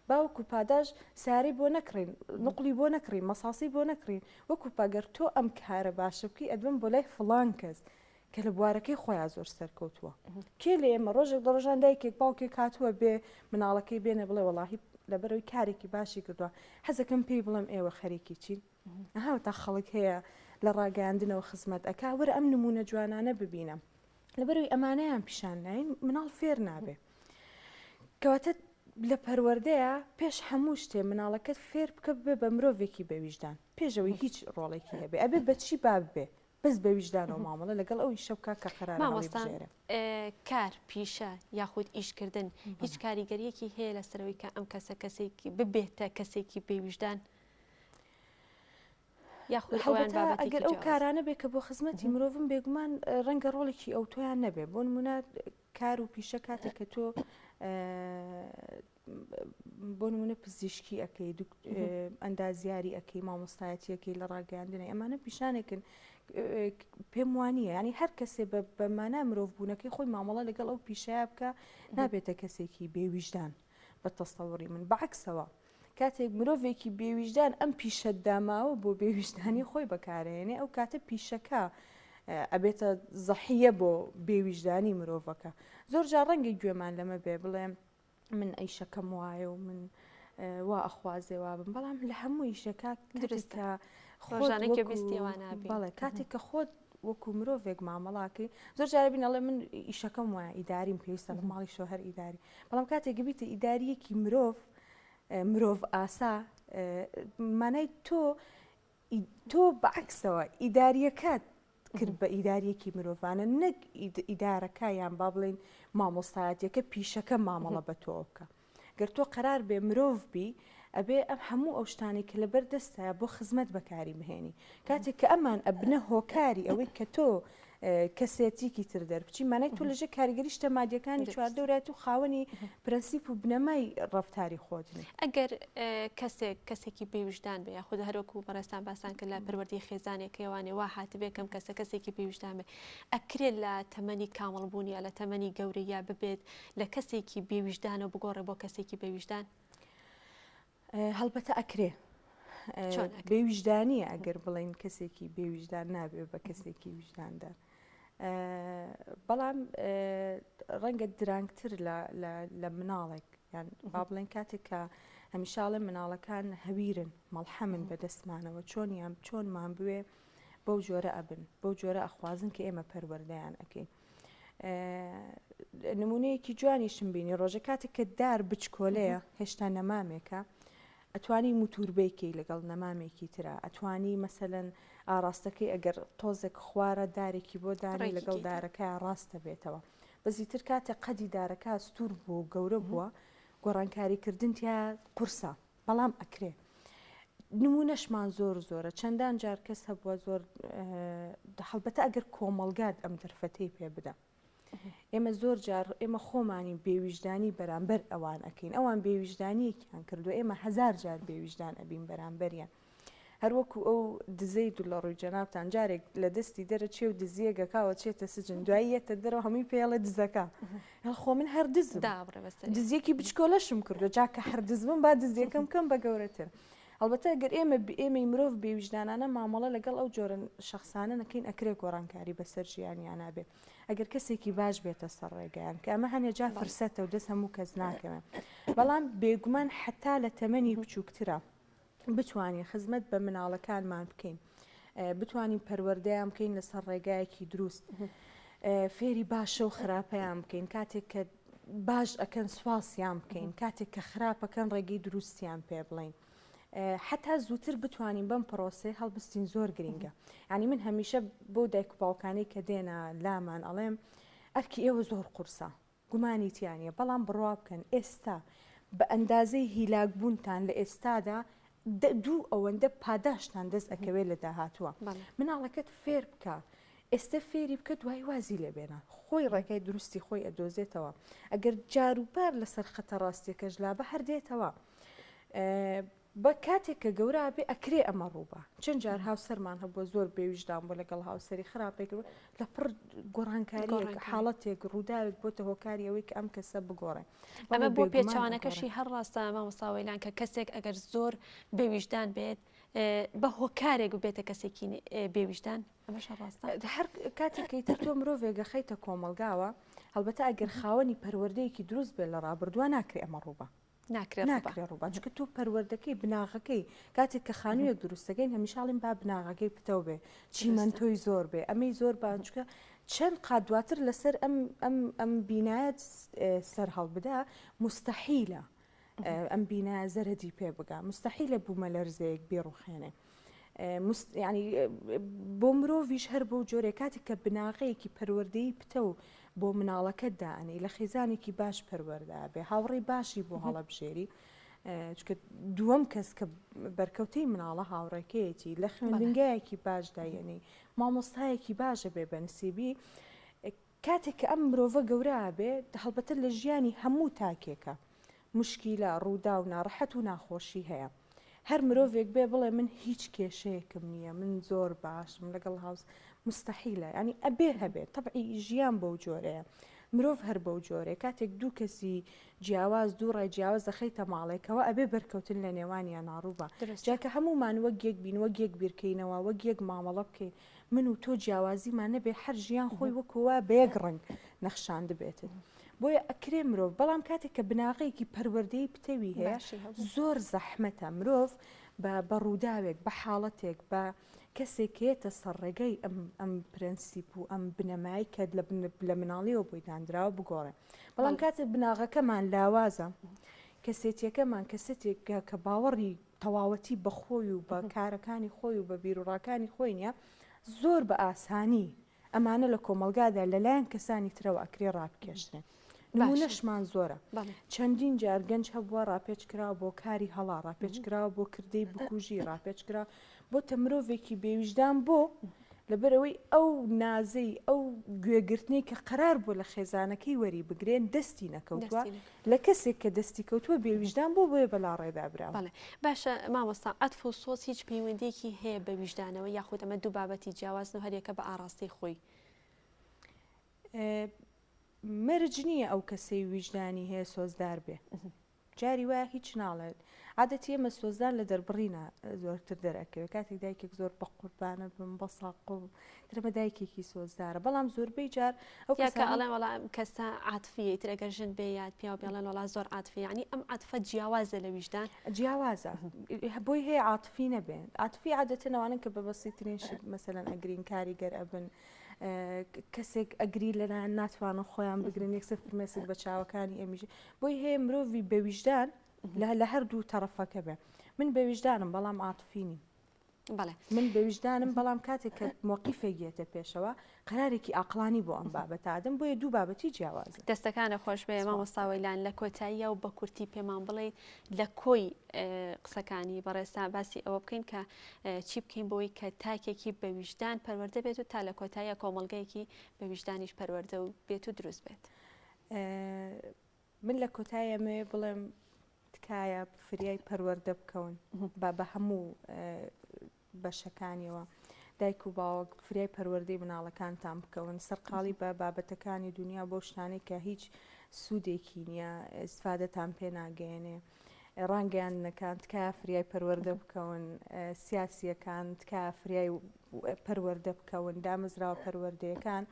Speaker 2: باوکو پاداش ساری بۆ نەکڕین نقلی بۆ نەکڕین مەساسی بۆ نەکڕین وەکو پاگەر تۆ ئەم کارە باشە بکەی ئەدوم بۆ لای فڵان کەس کە لە بوارەکەی خۆیان زۆر سەرکەوتووە کێ لە ئێمە ڕۆژێک لە ڕۆژان دایکێک باوکێک هاتووە بێ مناڵەکەی بێنە بڵێ وەڵاهی لەبەرەوەی کارێکی باشی کردووە حەزەکەم پێی بڵم ئێوە خەریکی چین ئەها تا خەڵک هەیە لە ڕاگەاندنەوە خزمەت ئەکا وەرە ئەم نمونە جوانانە ببینم لەبەرەوەی ئەمانەیان پیشان ناین مناڵ فێر نابێ کەواتە لە پەروەردەیە پێش هەموو شتێ مناڵەکەت فێر بکە بێ بە مرۆڤێکی بەویژدان پێشەوەی هیچ ڕۆڵێکی هەبێ ئەبێ بەچی بابێ بەس بەویژدانەوە مامەڵە لەگەڵ ئەوی شەوکە کە قەرارێ
Speaker 1: کار پیشە یاخود ئیشکردن هیچ کاریگەریەکی هەیە لەسەرەوەی کە ئەم کەسە کەسێکی ببێتە کەسێکی بێویژدان
Speaker 2: ئەگەر ئەو کارانە بێ کە بۆ خزمەتی مرۆڤم بێگومان ڕەنگە ڕۆڵێکی ئەو تۆیان نەبێ بۆ نمونە کار و پیشە کاتێک کە تۆ بۆ نمونە پزیشکی ئەەکەی ئەندازیاری ئەەکەی مامۆستایەتیەکەی لە ڕاگەاندنە ئەمانە پیشانێکن پێم وانە ینی هەر کەسێ بەمانە مرۆڤ بوونەکەی خۆی مامەڵە لەگەڵ ئەو پیشەیە بکە نابێتە کەسێکی بێویژدان بە تەستەوەڕی من بەعکسەوە کاتێک مرۆڤێکی بێویژدان ئەم پیشە داماوە بۆ بێویژدانی خۆی بەکارێنێ ئەو کاتە پیشەکە ئەبێتە زەحیە بۆ بێویژدانی مرۆڤەکە زۆر جار ڕەنگی گوێمان لەمە بێ بڵێ من ئەیشەکەم وایە و من وا ئەخوازێوا بم بەڵام لە هەموو ئیشەکە درستە
Speaker 1: خۆژانێکی بیستیوانە
Speaker 2: بەڵێ کاتێک کە خۆت وەکو مرۆڤێک مامەڵاکەی زۆر جارە بینەڵێ من ئیشەکەم وایە ئیداریم پێویستە لە ماڵی شۆهەر ئیداری بەڵام کاتێک بیتە ئیداریەکی مرۆڤ ئاسا مانای تۆ بەعکسەوە ئیداریەکەت کرد بە ئیداریەکی مرۆڤانە نەک ئیدارەکە یان با بڵێن مامۆستایەتەکە پیشەکە مامەڵە بە تۆ بکە گەر تۆ قەرار بێ مرۆڤ بی ئەبێ ئەم هەموو ئەو شتانی کە لەبەر دەستە بۆ خزمەت بەکاری بهێنی کاتێک کە ئەمان ئەبنە هۆکاری ئەوەی کە تۆ کەسێتیکی تر دەربچی مانای تۆ لەژێ کاریگەری شتە مادیەکانی چواردەورات و خاوەنی پرەنسیپ و بنەمای ڕەفتاری خۆتنی
Speaker 1: ئەگەر کەسێکی بێویژدان بێ یاخود هەروەکو بەڕێستان باسان کرد لە پەروەردەی خێزانێکەوەوانێ وا هاتبێ کەم کەسێکی بێویژدان بێ ئەکرێت لە تەمەنی کامەڵبوونیە لە تەمەنی گەورەیە ببێت لە کەسێکی بێویژدانە بگۆڕێ بۆ کەسێکی بێویژدان
Speaker 2: هەڵبەتە ئەکرێ بێویژدانیە ئەگەر بڵین کەسێکی بێویژدان نابێ بە کەسێکی ویژداندار بەڵام ڕەنگە درانگتر لە مناڵێک یان با بڵێن کاتێک کە هەمیشاڵێ مناڵەکان هەویرن مەڵحەمن بەدەستمانەوە چۆنمان بوێ بەو جۆرە ئەبن بەو جۆرە ئەخوازن کە ئێمە پەروەردەیان ئەەکەین نمونەیەکی جوانیشم بینی ڕۆژە کاتێک کە دار بچکۆلەیە هێشتا نەمامێکە ئەتوانی موتوربێکی لەگەڵ نەمامێکی ترە ئەتوانی مەسەلەن ئاراستەکەی ئەگەر تۆزێک خوارە دارێکی بۆ دانی لەگەڵ دارەکە ڕاستە بێتەوە بەزیتر کاتێک قەدی دارەکە ستور بوو گەورە بووە گۆڕانکاریکردن تیا قورسە بەڵام ئەکرێ نمونەشمان زۆرە چەندان جار کەس هەبووە زۆر هەڵبەتە ئەگەر کۆمەڵگات ئەم دەرفەتەی پێ بدە ئێمە زۆر جار ئێمە خۆمانی بێویژدانی بەرامبەر ئەوان ئەکەین ئەوان بێویژدانیەکیان کردو ئێمە هزار جار بێویژدان ئەبین بەرامبەریان هەروەکو ئەو دزەی دوو لە ڕووی جەنابتان جارێک لە دەستی دەرەچێ و دزیەگەکاوە چێتە سجن دواییەتە دەرەوە هەمووی پێڵە دزەکە خۆ من هەر دزم دزیەکی بچکۆلەشم کردو جاکە هەر دزبم با دزیەکەم کەم بە گەورەتر هەڵبەتە ئەگەر ئێمەی مرۆڤ بێویژدانانە مامەڵە لەگەڵ ئەو جۆرە شخصانە نەکەین ئەکرێ گۆڕانکاری بەسەر ژیانیان نابێت ئەگەر کەسێکی باش بێتە سەر ڕێگەیان کە ئەمە هەنێجا فرسەتە و دەست هەموو کەس ناکەوێن بەڵام بێگومان حتا لە تەمەنی بچووکترە بتوانین خزمەت بە مناڵەکانمان بکەین بتوانین پەروەردەیان بکەین لەسەر ڕێگایەکی دروست فێری باشە و خراپەیان بکەین کاتێک کە باش ئەکەن سواسیان بکەین کاتێک کە خراپەکەن ڕێگەی دروستیان پێ بڵین حتا زووتر بتوانین بەم پرۆسێ هەڵبستین زۆر گرنگە ینی من هەمیشە بۆ دایک و باوکانەی کە دێنە لامان ئەڵێم ئەرکی ئێوە زۆر قورسە گومانی تیانە بەڵام بڕوا بکەن ئێستا بە ئەندازەی هیلاکبوونتان لە ئێستادا دوو ئەوەندە پاداشتان دەست ئەکەوێت لە داهاتووە مناڵەکەت فێر بکە ئێستا فێری بکە دوای وازی لێبێنە خۆی ڕێگای دروستی خۆی ئەدۆزێتەوە ئەگەر جاروبار لەسەر خەتە ڕاستیەکەش لا بە هەردێتەوە بە کاتێک کە گەورە بێ ئەکرێ ئەمە ڕووبە چەند جار هاوسەرمان هەبووە زۆر بێویژدان بۆ لەگەڵ هاوسەری خراپێک لە پڕ گۆڕانکاریەک حاڵەتێک ڕووداوێک بۆتە هۆکاری ئەوەی کە ئەم کەسە بگۆڕێ
Speaker 1: ئەمە بۆ پێچوانەکەشی هەر ڕاستە مامۆستاوەیلان کە کەسێک ئەگەر زۆر بێویژدان بێت بە هۆکارێک بێتە کەسێکی بێویژدان ئەمەش ڕاستە
Speaker 2: هەر کاتێکیتر تۆ مرۆڤێگە خەیتە کۆمەلگاوە هەڵبەتە ئەگەر خاوەنی پەروەردەیەکی دروست بێت لە ڕابردووە ناکرێ ئەمە ڕووبە ناکرێ ڕووبە چونکە تۆ پەروەردەکەی بناغەکەی کاتێک کە خانوویەک دروستەکەین هەمیشاڵین با بناغەکەی پتەو بێ چیمەنتۆی زۆر بێ ئەمەی زۆر بانچکە چەند قات دواتر لەسەر ئەم بینایەت سەر هەڵبدا مستەحیلە ئەم بینە زەرەدی پێ بگا مستحیلە بوومە لەرزەیەک بێڕوخێنێ ینی بۆ مرۆڤیش هەر بۆ جۆرە کاتێک کە بناغەیەکی پەروەردەی پتە و بۆ مناڵەکەت دائنی لە خێزانێکی باش پەروەردا بێ هاوڕێی باشی بۆ هەڵەبژێری چکە دووەم کەس کە بەرکەوتەی مناڵە هاوڕێکەیەتی لە خوێندنگایەکی باشدایەنی مامۆستایەکی باشە بێ بەنسیبی کاتێک کە ئەم مرۆڤە گەورە بێ هەڵبەتە لە ژیانی هەموو تاکێکە مشکیلە ڕوودا و ناڕەحەت و ناخۆشی هەیە هەر مرۆڤێک بێ بڵێ من هیچ کێشەیەکم نییە من زۆر باشم لەگەڵ هاوس مستحیلە ینی ئەبێ هەبێت طبعی ژیان بەو جۆرەیە مرۆڤ هەر بەو جۆرێ کاتێک دوو کەسی جیاواز دوو ڕای جیاواز دەخەیتە ماڵێکەوە ئەبێ بەرکەوتن لە نێوانیان ناڕووبە جاکە هەمومان وەک یەک بین وەک یەک بیرکەینەوە وەک یەک مامەڵە بکەین من و تۆ جیاوازیمان نەبێ هەر ژیان خۆی وەکووە بە یەک ڕنگ نەخشان دەبێتن بۆیە ئەکرێ مرۆڤ بەڵام کاتێک کە بناغەیەکی پەروەردەی پتەوی هەیە زۆر زەحمەتە مرۆڤ بە ڕووداوێک بە حاڵەتێک بە کەسێکێتە سەرڕێگەی ئەم پرەنسیپ و ئەم بنەمای کە لە مناڵیەوە بۆی دانراوە بگۆڕێ بەڵام کاتێک بناغەکەمان لاوازە کەسێتیەکەمان کەسێتێک کە باوەڕی تەواوەتی بەخۆی و بە کارەکانی خۆی و بە بیرروڕاکانی خۆی نیە زۆر بە ئاسانی ئەمانە لە کۆمەلگادا لەلایەن کەسانی ترەوە ئەکرێ ڕابکێشنێ نمونەشمان زۆرە چەندین جار گەنج هەبووە ڕاپێچکراوە بۆ کاری هەڵا ڕاپێچکراوە بۆ کردەی بکوژی ڕاپێچکرا بۆ تەمرۆڤێکی بێویژدان بۆ لەبەرەوەی ئەو نازەی ئەو گوێگرتنی کە قەرار بوو لە خێزانەکەی وەری بگرێن دەستی نەکەوتووە لە کەسێک کە دەستی کەوتووە بێویژدان بۆ بۆیە بەلا ڕێدابراوە
Speaker 1: باشە مامۆستا عەتف و سۆز هیچ پەیوەندێکی هەیە بە ویژدانەوە یاخود ئەمە دوو بابەتی جیاوازن و هەرێکە بە ئاڕاستی خۆی
Speaker 2: مەرج نییە ئەو کەسەی ویژدانی هەیە سۆزدار بێ جاری وایە هیچ ناڵێت عادەتی ئێمە سۆزدار لە دەربڕینە زۆرتر دەرەکەوێت کاتێک دایکێک زۆر بە قوربانە بم بە ساقڵ ترمە دایکێکی سۆزدارە بەڵام زۆربەی جار ئەو
Speaker 1: ئەڵێن وەڵام کەسە عاتفیە ترەگە ژن بێ یاد پیا و بێڵێن وڵا زۆر عاتفی ینی ئەم عاتفە جیاوازە لە ویژدان
Speaker 2: جیاوازە بۆی هەیە عاتفی نەبێن عاتفی عادەتەنەوەن کە بە بەسیترین شت مەسەلەن ئەگرین کاریگەر ئەبن کەسێک ئەگری لەلایەن ناتوانن خۆیان بگرن یەکسەر فرمێسک بە چاوەکانی ئەمیژ بۆی هەیە مرۆڤی بەویژدان لە هەردوو تەرەفەکە بێ من بەویژدانم بەڵام عاتفینی من بەویژدانم بەڵام کاتێک کە مۆقیفێگێتە پێشەوە قرارێکی ئاقلانی بۆ ئەم بابەتادم بۆیە دوو بابەتی جیاواز
Speaker 1: دەستەکانە خۆش بێ مامۆستاوەیلان لە کۆتاییە و بە کورتی پێمان بڵێ لە کۆی قسەکانی بەڕێستا باسی ئەوە بکەین کە چی بکەین بۆی کە تاکێکی بەویژدان پەروەردە بێت و تا لە کۆتاییە کۆمەڵگەیەکی بەویژدانیش پەروەردە و بێت و دروست بێت
Speaker 2: من لە کۆتاییەمێ بڵێم تکایە فریای پەروەردە بکەون بە هەموو بەشەکانیەوە دایک و باوەک فریای پەروەردەی مناڵەکانتان بکەون سەرقاڵی بە بابەتەکانی دنیا بۆ شتانەی کە هیچ سوودێکی نییە ئیسفادەتان پێ ناگەێنێ ڕانگەیان نەکان تکایە فریای پەروەردە بکەون سیاسیەکان تکایە فریای پەروەردە بکەون دامەزراوە پەروەردەیەکان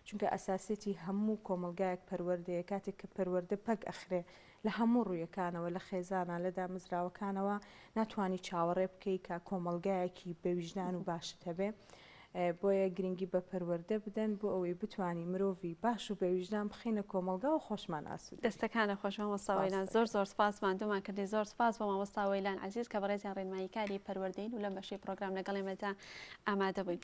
Speaker 2: چونکە ئەساسێتی هەموو کۆمەلگایەک پەروەردەیە کاتێک کە پەروەردە پەک ئەخرێ لە هەموو ڕوویەکانەوە لە خێزانە لە دامەزراوەکانەوە ناتوانانی چاوەڕێ بکەیت کە کۆمەلگایەکی بەویژدان و باشت هەبێ بۆیە گرنگی بە پەروەردە بدەن بۆ ئەوەی بتوانانی مرۆڤی باش و بەویژدان بخینە کۆمەلگا و خۆشمان ئاسوود
Speaker 1: دەستەکانە خۆش مامۆستاوەیلان زۆر زۆر سپاسمان دومان کردی زۆر سپاس بۆ مامۆستاوەیلان عزیز کە بەڕێزیان ڕێنماییکاری پەروەردەین و لەم بەشەی پرۆگرام لەگەڵێمەدا ئامادە بووین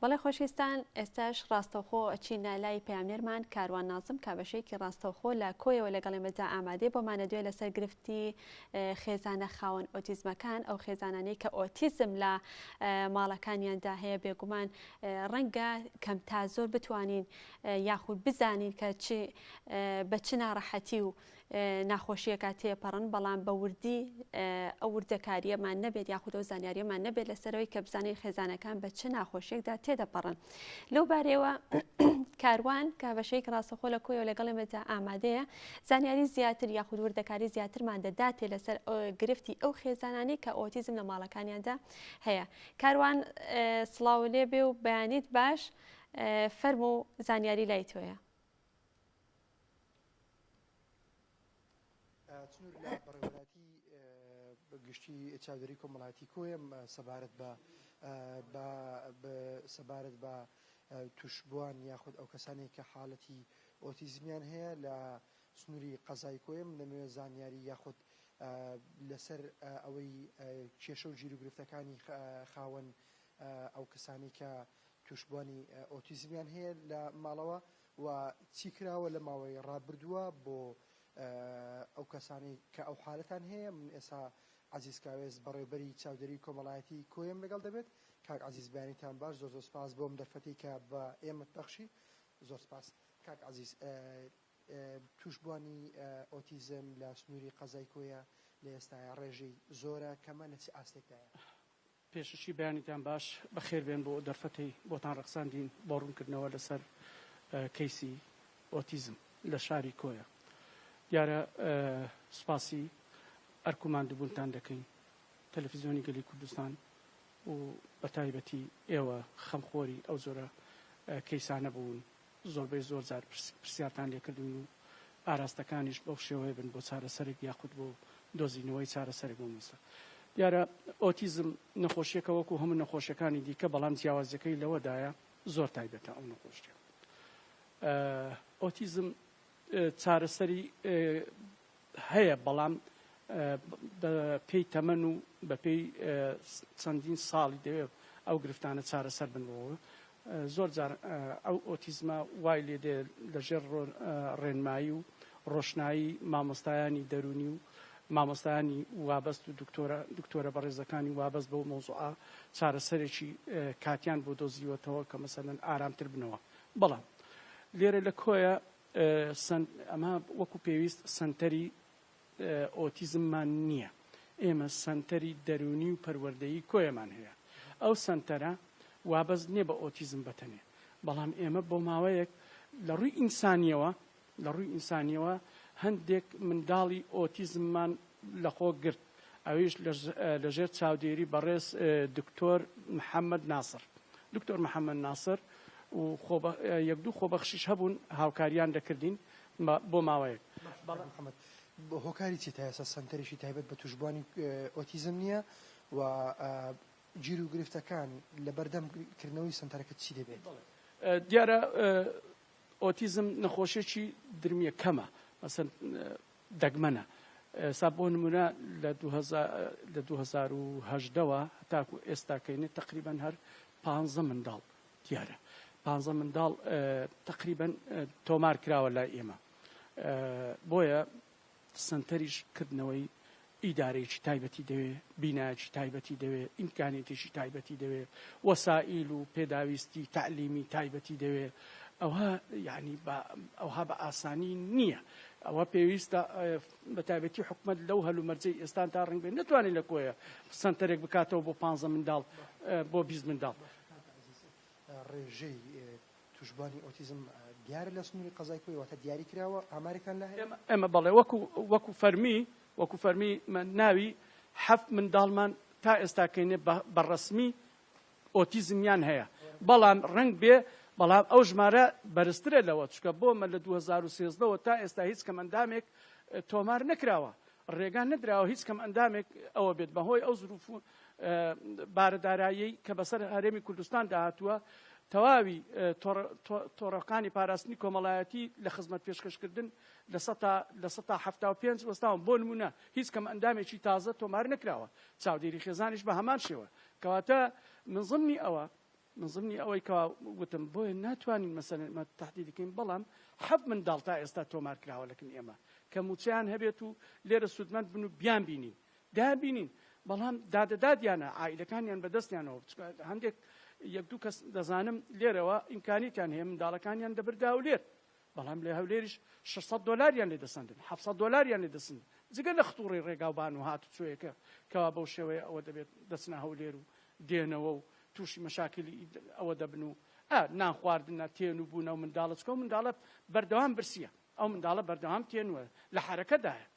Speaker 1: وەڵێ خۆشویستان ئێستاش ڕاستەوخۆ ئەچینە لای پەیامنێرمان کاروان نازم کابەشەیەکی ڕاستەوخۆ لە کۆیەوە لەگەڵێمەدا ئامادەی بۆمانە دوێ لەسەر گرفتی خێزانە خاوەن ئۆتیزمەکان ئەو خێزانانەی کە ئۆتیزم لە ماڵەکانیاندا هەیە بێگومان ڕەنگە کەم تا زۆر بتوانین یاخود بزانین کە بە چ ناڕەحەتی و ناخۆشیەکە تێپەڕن بەڵام بە وردی ئەو وردەکاریەمان نەبێت یاخود ئەو زانیاریەمان نەبێت لەسەرەوەی کە بزانین خێزانەکان بە چ ناخۆشیێکدا تێدەپەڕن لەو بارەوە کاروان کابەشەیەک ڕاستەخۆ لە کۆیەوە لەگەڵێمەدا ئامادەیە زانیاری زیاتر یاخود وردەکاری زیاترمان دەداتێ لەسەر گرفتی ئەو خێزانانی کە ئۆتیزم لە ماڵەکانیاندا هەیە کاروان سڵاو لێ بێ و بەیانیت باش فەرمو و زانیاری لای تۆیە
Speaker 3: چنور لە بەڕێوەتی گشتی چاودێری کۆمەڵاتی کۆیم سەبارەت بە توشبووان یاخود ئەو کەسانی کە حاڵەتی ئۆتیزمیان هەیە لە سنووری قەزای کۆیم لەمێ زانیاری یاخود لەسەر ئەوەی کێشە و گیرروگرفتەکانی خاوەن ئەو کەسانی کە توشبوانی ئۆتیزمیان هەیە لە ماڵەوە و چی کراوە لە ماوەی ڕابردووە بۆ ئەو کەسانی کە ئەو حالەتان هەیە. من ئێستا عزیز کاوێز بەڕێوەبەری چاودێری کۆمەڵایەتی کۆیم لەگەڵ دەبێت. کاک عزیز بەیانیتان باش، زۆر سپاس بۆم دەرفەتی کە بە ئێمە بەخشی. زۆر سپاس کاک عزیز. توشبوانی ئۆتیزم لە سنووری قەزای کۆیە لە ئێستاە ڕێژەی زۆرە کەمە لە چ ئاستێکدایە؟
Speaker 4: پێششی بەیانیتان باش، بەخێر بێن بۆ دەرفەتەی بۆتان ڕەخساندین بۆ ڕوونکردنەوە لەسەر کەیسی ئۆتیزم لە شاری کۆیە. دیارە سوپاسی ئەرکوماندبوونتان دەکەین تەلەڤیزیۆنی گەلی کوردستان و بە تایبەتی ئێوە خەمخۆری ئەو زۆرە کەیسانە بوون. زۆربەی زۆر جار پرسیارتان لێکردن و ئاراستەکانیش بەو شێوەیە بن بۆ چارەسەرێک یاخود بۆ دۆزینەوەی چارەسەرێک بۆ مسە. دیارە ئۆتیزم نەخۆشیەکە وەکو هەموو نەخۆشیەکانی دیکە، بەڵام جیاوازەکەی لەوەدایە زۆر تایبەتە ئەو نەخۆشیە. ئۆتیزم چارەسەری هەیە، بەڵام بە پێی تەمەن و بە پێی چەندین ساڵی دەوێت ئەو گرفتانە چارەسەر بنەوە. زۆر جار ئەو ئۆتیزمە وای لێ دێ لەژێر ڕێنمایی و ڕۆشنایی مامۆستایانی دەرونی و مامۆستایانی وابەست و دکتۆرە بەڕێزەکانی وابەست بەو مۆزوعە چارەسەرێکی کاتیان بۆ دۆزیوەتەوە کە مەسەلەن ئارامتر بنەوە. بەڵام لێرە لە کۆیە ئەمە وەکو پێویست سەنتەری ئۆتیزممان نییە. ئێمە سەنتەری دەرونی و پەروەردەیی کۆیەمان هەیە. ئەو سەنتەرە وابەست نییە بە ئۆتیزم بەتەنێ، بەڵام ئێمە بۆ ماوەیەک لە ڕووی ئینسانیەوە هەندێک منداڵی ئۆتیزممان لەخۆ گرت. ئەویش لەژێر چاودێری بەڕێز دکتۆر محەممەد ناسر. دکتۆر محەممەد ناسر و یەک دوو خۆبەخشیش هەبوون هاوکاریان دەکردین بۆ ماوەیەک.
Speaker 3: بۆ هۆکاری چیت هەیە سەنتەرێکی تایبەت بە توشبوانی ئۆتیزم نییە و گیر و گرفتەکان لە بەردەمکردنەوەی سنتەرەکە چی دەبێت؟
Speaker 4: دیارە ئۆتیزم نەخۆشیێکی درمیە کەمە، مەسەن دەگمەنە. ئێستا بۆ نمونە لە 2010ەوە هەتاکو ئێستاکەینێت تقریبەن هەر 15 منداڵ دیارە 15 منداڵ تقریبەن تۆمار کراوە لای ئێمە. بۆیە سنتەریش کردنەوەی ئیدارەیەکی تایبەتی دەوێ، بینایەکی تایبەتی دەوێ، ئیمکانێتێکی تایبەتی دەوێ، وەسائیل و پێداویستی تعلیمی تایبەتی دەوێ. ئەوها یعنی ئەوها بە ئاسانی نییە. ئەوە پێویستە بە تایبەتی حکومەت لەو هەلومەرجەی ئێستان تا ڕنگ بێت نەتوانێت لە کۆیە سنتەرێک بکاتەوە بۆ 15 منداڵ بۆ 20 منداڵ.
Speaker 3: ڕێژەی توشبوانی ئۆتیزم دیارە لە سنووری قەزای کۆی واتە دیاری کراوە ئامارێکان لە هەیە؟
Speaker 4: ئێمە بەڵێ وەکو فەرمی ناوی 7 منداڵمان تا ئێستاکەینێ بەڕەسمی ئۆتیزمیان هەیە، بەڵام ڕنگ بێ بەڵام ئەو ژمارە بەرزترە لەوە، چکە بۆمە لە 2013ەوە تا ئێستا هیچ کەم ئەندامێک تۆمار نەکراوە، ڕێگان نەدراوە هیچ کەم ئەندامێک ئەوە بێت بەهۆی ئەو ظروف بارەدارایی کە بەسەر هەرێمی کوردستان داهاتووە. تەواوی تۆڕەکانی پاراستنی کۆمەڵایەتی لە خزمەت پێشکەشکردن لە 175 وەستاون. بۆ نمونە هیچ کەم ئەندامێکی تازە تۆمار نەکراوە. چاودێری خێزانیش بە هەمان شێوە، کەواتە من ضمنی ئەوەی کەوا وتم بۆیە ناتوانین مەسەلەن تهدید بکەین، بەڵام 7 منداڵ تا ئێستا تۆمار کراوە لەکن ئێمە کە موچیان هەبێت و لێرە سوودمەند بن و بیان بینین دابینین، بەڵام دادەدادیانە عائیلەکانیان بەدەستیانەوە. هەندێک یەک دوو کەس دەزانم لێرەوە ئیمکانیتیان هەیە منداڵەکانیان دەبردا و لێر، بەڵام لە هەولێریش 600 دۆلاریان لێ دەسەندن، 700 دۆلاریان لێ دەسەندن، جگە لە خطوڕی ڕێگاوبان و هاتوچۆیەکە کەوا بەو شێوەیە ئەوە دەبێت دەچنە هەولێر و دێنەوە و تووشی مەشاکلی ئەوە دەبن و نان خواردنە تێن و بوونە و منداڵە چکە و منداڵە بەردەوام برسیە، ئەو منداڵە بەردەوام تێنوە لە حرەکەدایە.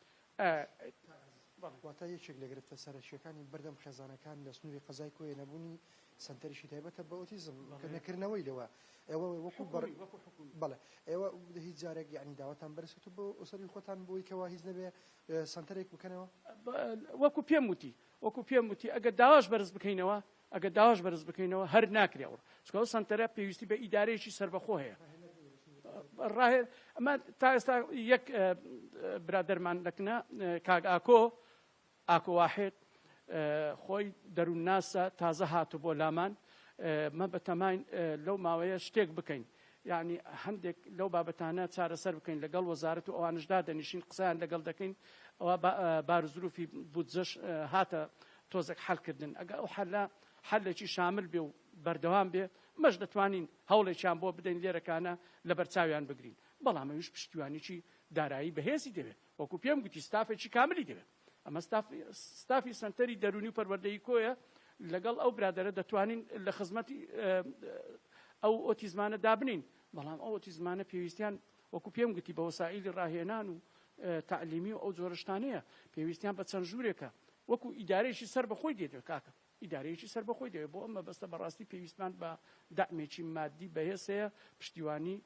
Speaker 3: واتە یەکێک لە گرفتە سەرەکیەکانی بەردەم خێزانەکان لە سنووری قەزای کۆیە نەبوونی سنتەریشی تایبەتە بە ئۆتیزم نەکردنەوەی لەوە. ئێوە وەکو بەڵێ ئێوە هیچ جارێک یعنی داواتان بەرزێت بۆ ئۆسەری خۆتان بۆی کەوا هیچ نەبێ سنتەرێک بکەنەوە؟
Speaker 4: وەکو پێم وتی ئەگە داواش بەرز بکەینەوە هەر ناکرێەوە، چکە ئەو سنتەرە پێویستی بە ئیدارەیەکی سەربەخۆ هەیە. ئەمە تا ئێستا یەک برادەرمان دەکنە کاک ئاکۆ ئاکۆواحێت خۆی دەروون ناسە تازە هاتو بۆ لامان مە بەتەماین لەو ماوەیە شتێک بکەین یعنی هەندێک لەو بابەتانە چارەسەر بکەین لەگەڵ وەزارەت و ئەوانشدا دەنیشین قسەیان لەگەڵ دەکەین ئەوە بارزروفی بودجەش هاتە تۆزێک حەلکردن ئەگە ئەو حەلێکی شامل بێ و بەردەوام بێ مەش دەتوانین هەوڵێکیان بۆ بدەین لێرەکانە لە بەرچاویان بگرین بەڵام ئەویش پشتیوانیی دارایی بەهێزی دەوێت وەکو پێم گوتی ستافێکی کاملی دەوێت ئەمە ستافی سنتەری دەرونی و پەروەردەیی کۆیە لەگەڵ ئەو برادەرە دەتوانین لە خزمەتی ئەو ئۆتیزمانە دابنین بەڵام ئەو ئۆتیزمانە پێویستیان وەکو پێم گوتی بە وەسائیلی ڕاهێنان و تعلیمی و ئەو جۆرەشتانەیە پێویستیان بە چەند ژوورێکە وەکو ئیدارەیەکی سەر بەخۆی دێتێت کاکە ئیدارەیەکی سەر بەخۆی دەوێت بۆ ئەمە بەستە بەڕاستی پێویستمان بە دامێکی مادی بەهێزەیە پشتیوانی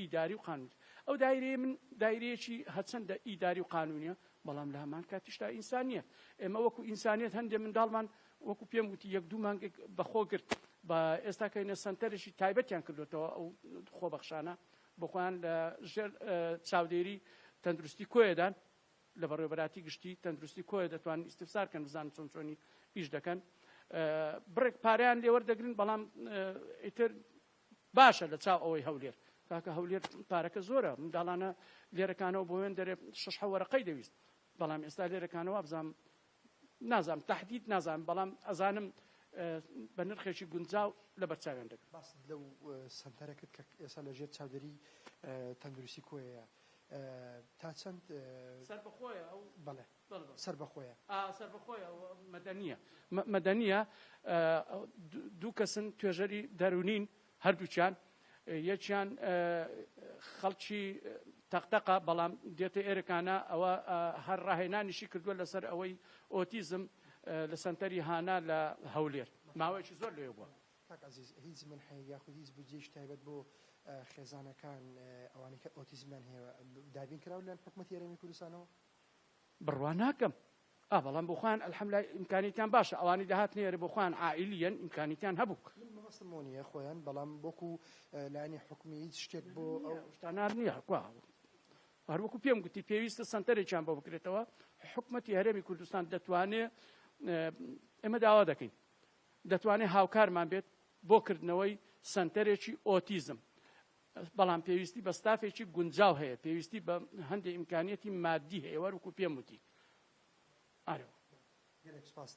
Speaker 4: ئیداری و قانون ئەو دایرەیە من دایرەیەکی هەچەندە ئیداری و قانونیە بەڵام لە هەمان کاتیشتا ئینسانیە ئێمە وەکو ئینسانیت هەندێک منداڵمان وەکو پێم گوتی یەک دوو مانگێک بەخۆ گرت بە ئێستا کەینە سنتەرێکی تایبەتیان کردوێتەوە ئەو خۆبەخشانە بۆخۆیان لە ژێر چاودێری تەندروستی کۆیەدان لە بەڕێوەبەراتی گشتی تەندروستی کۆیە دەتوانن ئیستفسارکەن بزانن چۆنی ئیش دەکەن بڕێک پارەیان لێوەردەگرن بەڵام ئیتر باشە لە چاو ئەوەی هەولێر کاکە هەولێر پارەکە زۆرە منداڵانە لێرەکانەوە بۆ وێن دەرێ 6 وەرەقەی دەویست بەڵام ئێستا لێرەکانەوە بزانم نازانم تهدید نازانم بەڵام ئەزانم بە نرخێکی گونجاو لە بەرچاویان دەکەن
Speaker 3: باس لەو سنتەرەکەت کە ئێستا لەژێر چاودێری تەندروستی کۆیە تا چەند
Speaker 4: سەر بەخۆیە ئەو
Speaker 3: بەڵێ سەر بەخۆیە
Speaker 4: سەر بەخۆیە مەدەنیە دوو کەسن توێژەری دەرونین هەردووچیان یەکیان خەڵکی تەقتەقە بەڵام دێتە ئێرەکانە ئەوە هەر ڕاهێنانیشی کردووە لەسەر ئەوەی ئۆتیزم لە سنتەری هانا لە هەولێر ماوەیەکی زۆر لێ بووە
Speaker 3: کاک عەزیز هیچ منحەیە یاخود هیچ بودجێش تایبەت بۆ خێزانەکان ئەوانەی کە ئۆتیزمیان هەیە دابین کراوە لەن حکوومەتی هەرێمی کوردستانەوە
Speaker 4: بڕوا ناکەم بەڵام بۆ خۆیان ئەلحەمدولیلا ئیمکانیتیان باشە ئەوانی داهاتنە ئێرە بۆ خۆیان عائیلیەن ئیمکانیتیان هەبوو
Speaker 3: مەبەستمۆنیە خۆیان بەڵام بۆکو لایەنی حکومی هیچ شتێک بۆ ئەو
Speaker 4: شتانار نییە هەروەکو پێم گوتی پێویستە سنتەرێکیان بۆ بکرێتەوە حکوومەتی هەرێمی کوردستان دەتوانێت ئێمە داوا دەکەین دەتوانێت هاوکارمان بێت بۆ کردنەوەی سنتەرێکی ئۆتیزم بەڵام پێویستی بە ستافێکی گونجاو هەیە پێویستی بە هەندێک ئیمکانیەتی مادی هەیە وەرەکو پێم وتی
Speaker 3: گەلێک سپاس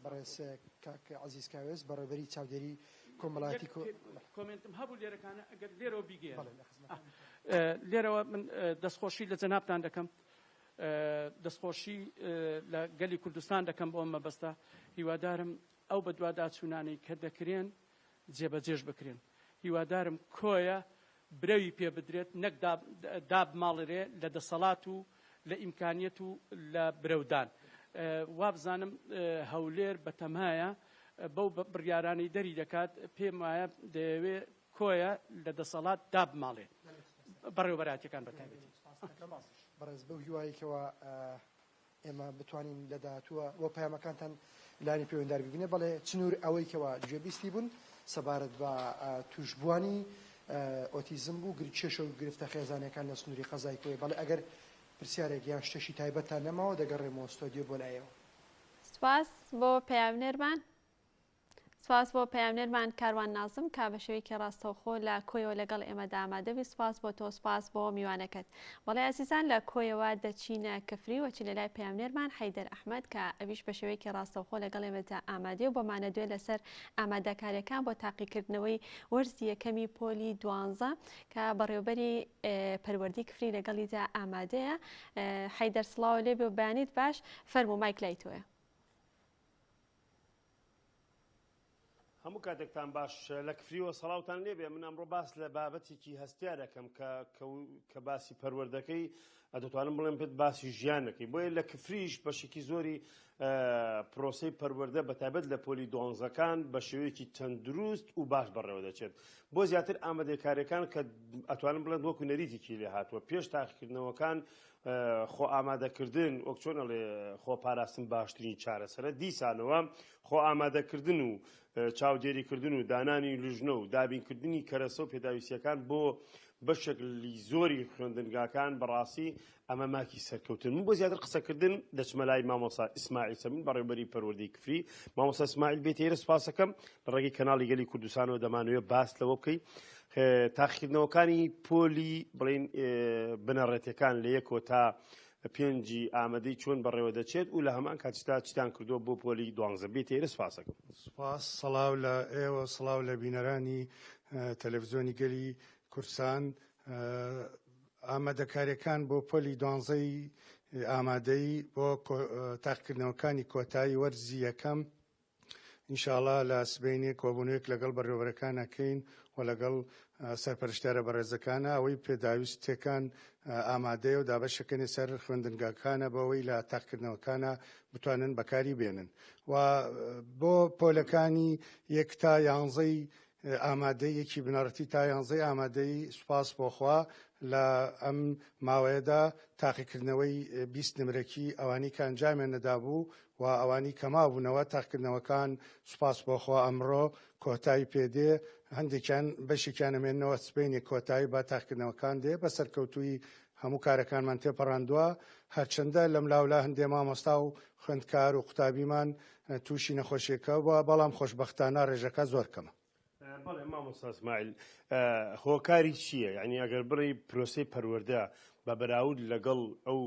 Speaker 3: بەڕێز کاک عەزیز کاوێز بەڕێوەبەری چاودێری کۆمەڵایەتی
Speaker 4: کۆمنتم هەبوو لێرەکانە ئەگەر لێرەوە بیگەێن لێرەوە من دەستخۆشی لە جەنابتان دەکەم دەستخۆشی لە گەلی کوردستان دەکەم بۆ ئەمە بەستە هیوادارم ئەو بە دوواداچوونانەی کە دەکرێن جێبەجێش بکرێن هیوادارم کۆیە برەوی پێ بدرێت نەک دابماڵێ لە دەسەڵات و لە ئیمکانیەت و لە برەودان وابزانم هەولێر بەتەمایە بەو بڕیارانەی دەری دەکات پێم وایە دەیەوێت کۆیە لە دەسەڵات دابماڵێ بەڕێوەبەراتیەکان بەتایبەتی
Speaker 3: بەڕێز بەو هیوایەکەوە ئێمە بتوانین لە داهاتووە وە پەیامەکانتان لانی پەیوەنددار ببینێ بەڵێ چنوور ئەوەی کەەوە گوێبیستی بوون سەبارەت بە توشبوانی ئۆتیزم بوو کێشە و گرفتە خێزانەکان لە سنووری قەزای کۆیە بەڵێ ئەگەر پرسیارێک یان شتێکی تایبەتان نەماوە دەگەڕێمەوە ستۆدیۆ بۆ لایەوە
Speaker 1: سپاس بۆ پەیامنێرمان سپاس بۆ پەیامنێرمان کاروان نازم کا بە شێوەیەکی ڕاستەوخۆ لە کۆیەوە لەگەڵ ئێمەدا ئامادەبی سپاس بۆ تۆ سپاس بۆ میوانەکەت بەڵێ ئازیزان لە کۆیەوە دەچینە کەفری وەچی لە لای پەیامنێرمان حەیدەر ئەحمەد کە ئەویش بە شێوەیەکی ڕاستەوخۆ لەگەڵ ئێمەدا ئامادەی و بۆمانە دوێ لەسەر ئامادەکاریەکان بۆ تاقیکردنەوەی وەرزی یەکەمی پۆلی 12 کە بەڕێوەبەری پەروەردەی کفری لەگەڵیدا ئامادەیە حەیدەر سڵاو لێ بێ و بەیانیت باش فەرموو مایک لای تۆیە
Speaker 5: هەموو کاتێکتان باش لە کفریەوە سەڵاوتان لێبێ من ئەمڕۆ باس لە بابەتێکی هەستیا دەکەم کە باسی پەروەردەکەی دەتوانم بڵێم پێت باسی ژیانەکەی بۆیە لە کفریش بەشێکی زۆری پرۆسەی پەروەردە بەتایبەت لە پۆلی دۆنزەکان بە شێوەیەکی تەندروست و باش بەڕێوە دەچێت بۆ زیاتر ئامادەکاریەکان کە ئەتوانم بڵێن وەکو نەریتێکی لێ هاتووە پێش تاقیکردنەوەکان خۆ ئامادەکردن وەک چۆن ئەڵێ خۆ پاراستن باشترین چارەسەرە دیسانەوە خۆ ئامادەکردن و چاودێریکردن و دانانی لژنە و دابینکردنی کەرەسە و پێداویستیەکان بۆ بەشێکلی زۆری خوێندنگاکان بەڕاستی ئەمە ماکی سەرکەوتن من بۆ زیاتر قسەکردن دەچمە لای مامۆستا ئیسماعیل سەمین بەڕێوەبەری پەروەردەی کفری مامۆستا ئیسماعیل بێت ئێرە سپاسەکەم لە ڕێگەی کەناڵی گەلی کوردستانەوە دەمانوێت باس لەوە بکەین تاقیکردنەوەکانی پۆلی بڵین بنەڕێتەکان لە 1 تا 5 ئامادەی چۆن بەڕێوە دەچێت و لە هەمان کاتیشتا چیتان کردووە بۆ پۆلی 12 بێت ئێرە سپاسەکەم
Speaker 6: سپاس سەڵاو لە ئێوە سەڵاو لە بینەرانی تەلەڤیزۆنی گەلی کوردستان ئامادەکاریەکان بۆ پۆلی 12 ئامادەی بۆ تاقیکردنەوەکانی کۆتایی وەرزی یەکەم ئینشاءڵڵا لە سبەینێک کۆبوونەوەیەک لەگەڵ بەڕێوەبەرەکان ئەکەین و لەگەڵ سەرپەرشتیارە بەڕێزەکانە ئەوەی پێداویستەکان ئامادەیە و دابەشەکەنی سەر خوێندنگاکانە بەوەی لە تاقیکردنەوەکانە بتوانن بەکاری بێنن و بۆ پۆلەکانی 1 تا 11 ئامادەیەکی بنەڕەتی تا 11 ئامادەی سوپاس بۆخوا لە ئەم ماوەیەدا تاقیکردنەوەی 20 نمرەکی ئەوانی کە ئەنجامیان نەدابوو و ئەوانی کەما بوونەوە تاقیکردنەوەکان سوپاس بۆخوا ئەمڕۆ کۆتایی پێدێ هەندێکیان بەشێکیان ئەمێنەوە سبەینێ کۆتایی با تاقیکردنەوەکان دێ بە سەرکەوتووی هەموو کارەکانمان تێپەڕاندووە هەرچەندە لەم لاولا هەندێ مامۆستا و خوێندکار و قوتابیمان تووشی نەخۆشیەکە بووە بەڵام خۆشبەختانە ڕێژەکە زۆر کەمە
Speaker 5: بەڵێ مامۆستا ئیسماعیل هۆکاری چییە یعنی ئەگەر بڕی پرۆسەی پەروەردە بە بەراورد لەگەڵ ئەو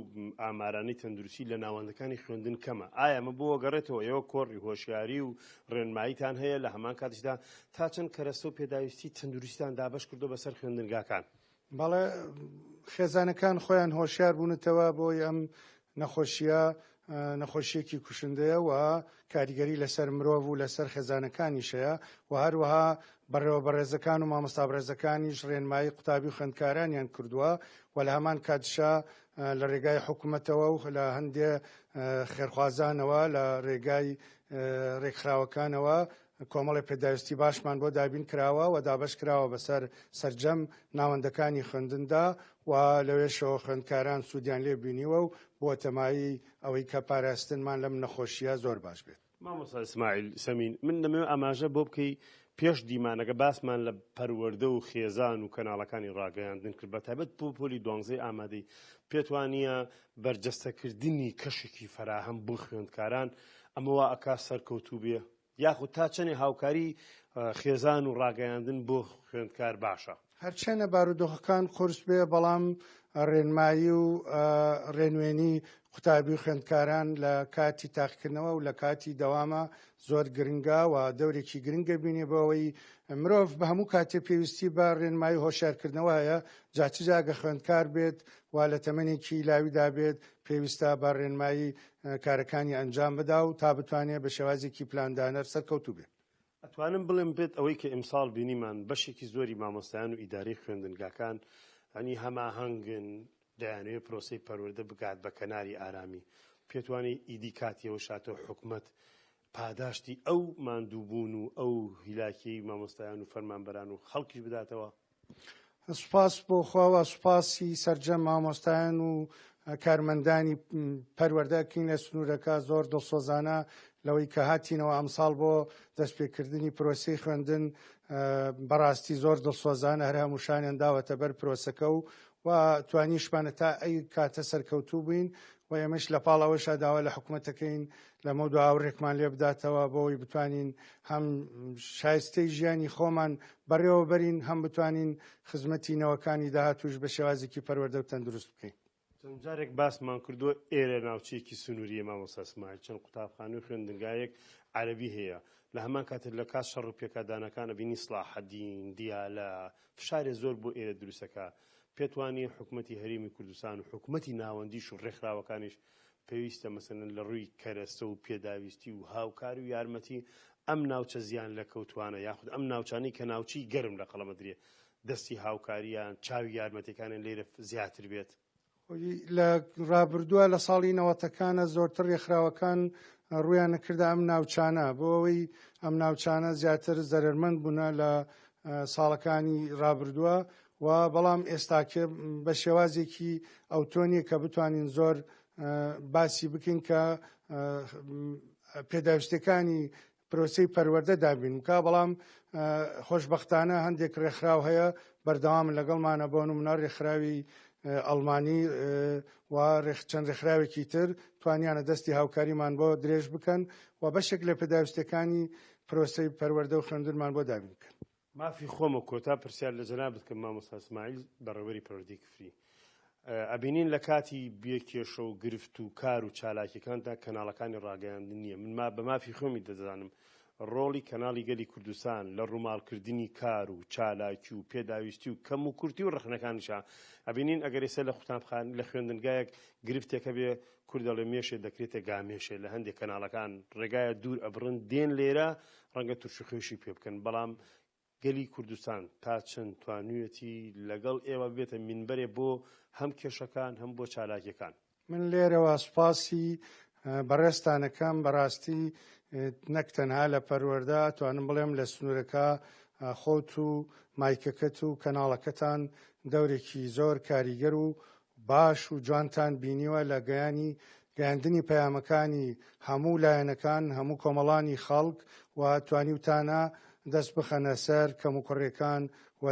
Speaker 5: ئامارانەی تەندروستی لە ناوەندەکانی خوێندن کەمە ئایا ئەمە بۆ گەڕێتەوە ئێوە کۆڕی هۆشیاری و ڕێنماییتان هەیە لە هەمان کاتیشدا تا چەند کەرەسە و پێداویستی تەندروستیان دابەش کردو بەسەر خوێندنگاکان
Speaker 6: بەڵێ خێزانەکان خۆیان هۆشیار بوونەتەوە بۆی ئەم نەخۆشیە نەخۆشیەکی کوشندەیە و کاریگەری لەسەر مرۆڤ و لەسەر خێزانەکانیشەیە و هەروەها بەڕێوە بەڕێزەکان و مامۆستا بەڕێزەکانیش ڕێنمایی قوتابی و خوێندکارانیان کردووە و لە هەمان کاتشا لە ڕێگای حکوومەتەوە و لە هەندێ خێرخوازانەوە لە ڕێگای ڕێکخراوەکانەوە کۆمەڵی پێداویستی باشمان بۆ دابین کراوە و دابش کراوە بەسەر سەرجەم ناوەندەکانی خوێندندا و لەوێشەوە خوێندکاران سوودیان لێ بینیوە و بۆ تەمایی ئەوەی کە پاراستنمان لەم نەخۆشیە زۆر باش بێت
Speaker 5: مامۆستا ئیسماعیل سەمین من دەمەوێت ئاماژە بۆ بکەی پێش دیمانەکە باسمان لە پەروەردە و خێزان و کەناڵەکانی ڕاگەیاندن کرد بەتایبەت بۆ پۆلی 12 ئامادەی پێت وانییە بەرجەستەکردنی کەشێکی فەراهەم بۆ خوێندکاران ئەمەوە ئەکا سەرکەوتوو بێ یاخود تا چەنێ هاوکاری خێزان و ڕاگەیاندن بۆ خوێندکار باشە
Speaker 6: هەرچەنە بارودۆخەکان قورس بێ بەڵام ڕێنمایی و ڕێنوێنی قوتابی و خوێندکاران لە کاتی تاقیکردنەوە و لە کاتی دەوامە زۆر گرنگە و دەورێکی گرنگە بینێ بەوەی مرۆڤ بە هەموو کاتێ پێویستی بە ڕێنمایی هۆشیارکردنەوە هەیە جاچجاگە خوێندکار بێت و لە تەمەنێکی لاویدا بێت پێویستە بە ڕێنمایی کارەکانی ئەنجام بدا و تا بتوانێت بە شێوازێکی پلاندانەر سەرکەوتوو بێت
Speaker 5: ئەتوانم بڵێم بێت ئەوەی کە ئیمساڵ بینیمان بەشێکی زۆری مامۆستایان و ئیدارەی خوێندنگاکان هەنی هەماهەنگن دەیانوێت پرۆسەی پەروەردە بگات بە کەناری ئارامی پێتوانی ئیدی کاتیەوە شاتەوە حکوومەت پاداشتی ئەو ماندووبوون و ئەو هیلاکی مامۆستایان و فەرمانبەران و خەڵکیش بداتەوە
Speaker 6: سوپاس بۆ خواوە سوپاسی سەرجەم مامۆستایان و کارمەندانی پەروەردەکەین لە سنوورەکە زۆر دڵسۆزانە لەوەی کە هاتینەوە ئەمساڵ بۆ دەستپێکردنی پرۆسەی خوێندن بەڕاستی زۆر دڵسۆزانە هەر هەمووشانیان داوەتە بەر پرۆسەکە و توانیشمانە تا ئەی کاتە سەرکەوتوو بووین و ئێمەش لە پاڵەوەشە داوا لە حکوومەتەکەین لەمە دو هاوڕێکمان لێ بداتەوە بۆەوەی بتوانین هەم شایستەی ژیانی خۆمان بەڕێوە بەرین هەم بتوانین خزمەتی نەوەکانی داهاتوش بە شێوازێکی پەروەردە و تەندروست بکەین
Speaker 5: چەند جارێک باسمان کردووە ئێرە ناوچەیەکی سنووریە مامۆستا ئیسماعیل چەند قوتابخانە و خوێندنگایەک عەرەبی هەیە لە هەمان کاتێک لە کات شەڕ و پێکدانەکانە بینی سڵاحەدین دیالە فشارێ زۆر بۆ ئێرە دروستەکە پێتوانی حکوومەتی هەرێمی کوردستان و حکوومەتی ناوەندیش و ڕێکخراوەکانیش پێویستە مەسەلەن لە ڕووی کەرەسە و پێداویستی و هاوکاری و یارمەتی ئەم ناوچە زیان لە کەوتوانە یاخود ئەم ناوچانەی کە ناوچی گەرم لە قەڵەمەدرێ دەستی هاوکاریان چاوی یارمەتیەکانیان لێرە زیاتر بێت
Speaker 6: لە ڕابردووە لە ساڵی نەوەتەکانە زۆرتر ڕێکخراوەکان ڕویان نەکردا ئەم ناوچانە بۆ ئەوەی ئەم ناوچانە زیاتر زەرمەند بوونە لە ساڵەکانی ڕابردووە و بەڵام ئێستاکە بە شێوازێکی ئەوتۆنیە کە بتوانین زۆر باسی بکەین کە پێداویستەکانی پرۆسەی پەروەردە دابین کا بەڵام خۆشببختانە هەندێک ڕێکخراو هەیە بەردەوام لەگەڵمانە بۆ نمونە ڕێکخراوی ئەڵمانی و چەند ڕێکخراوێکی تر توانیانە دەستی هاوکاریمان بۆ درێژ بکەن و بەشێک لە پێداویستەکانی پرۆسەی پەروەردە و خوێندنمان بۆ دابین بکەن.
Speaker 5: مافی خۆمە کۆتا پرسیار لە جەنابەت کە مامۆستا اسماعیل بەڕێوەری پەروەردەی کفری ئەبینین لە کاتی بێکێشە و گرفت و کار و چالاکیەکاندا کەناڵەکانی ڕاگەیاندن نییە. من بە مافی خۆمی دەزانم ڕۆڵی کەناڵی گەلی کوردستان لە ڕووماڵکردنی کار و چالاکی و پێداویستی و کەم و کورتی و ڕخنەکانیشە ئەبینین ئەگەر ئێستا لە قوتابخانە لە خوێندنگایەک گرفتێکە بێ کوردە لە مێشێ دەکرێتە گامێشێ لە هەندێک کەناڵەکان ڕێگایە دوور ئەبڕن دێن لێرە ڕەنگە تووشخێشی پێ بکەن بەڵام گەلی کوردستان تا چەند توانوێتی لەگەڵ ئێوە بێتە مینبەرێ بۆ هەم کێشەکان هەم بۆ چالاکیەکان.
Speaker 6: من لێرەوە سوپاسی بەڕێستانەکەم بەڕاستی نەک تەنها لە پەروەردە توانم بڵێم لە سنوورەکە خۆت و مایکەکەت و کەناڵەکەتان دەورێکی زۆر کاریگەر و باش و جوانتان بینیوە لە گەیاندنی پەیامەکانی هەموو لایەنەکان هەموو کۆمەڵانی خەڵک و توانیوتانە دەست بخەنە سەر کەم و کوڕێکان و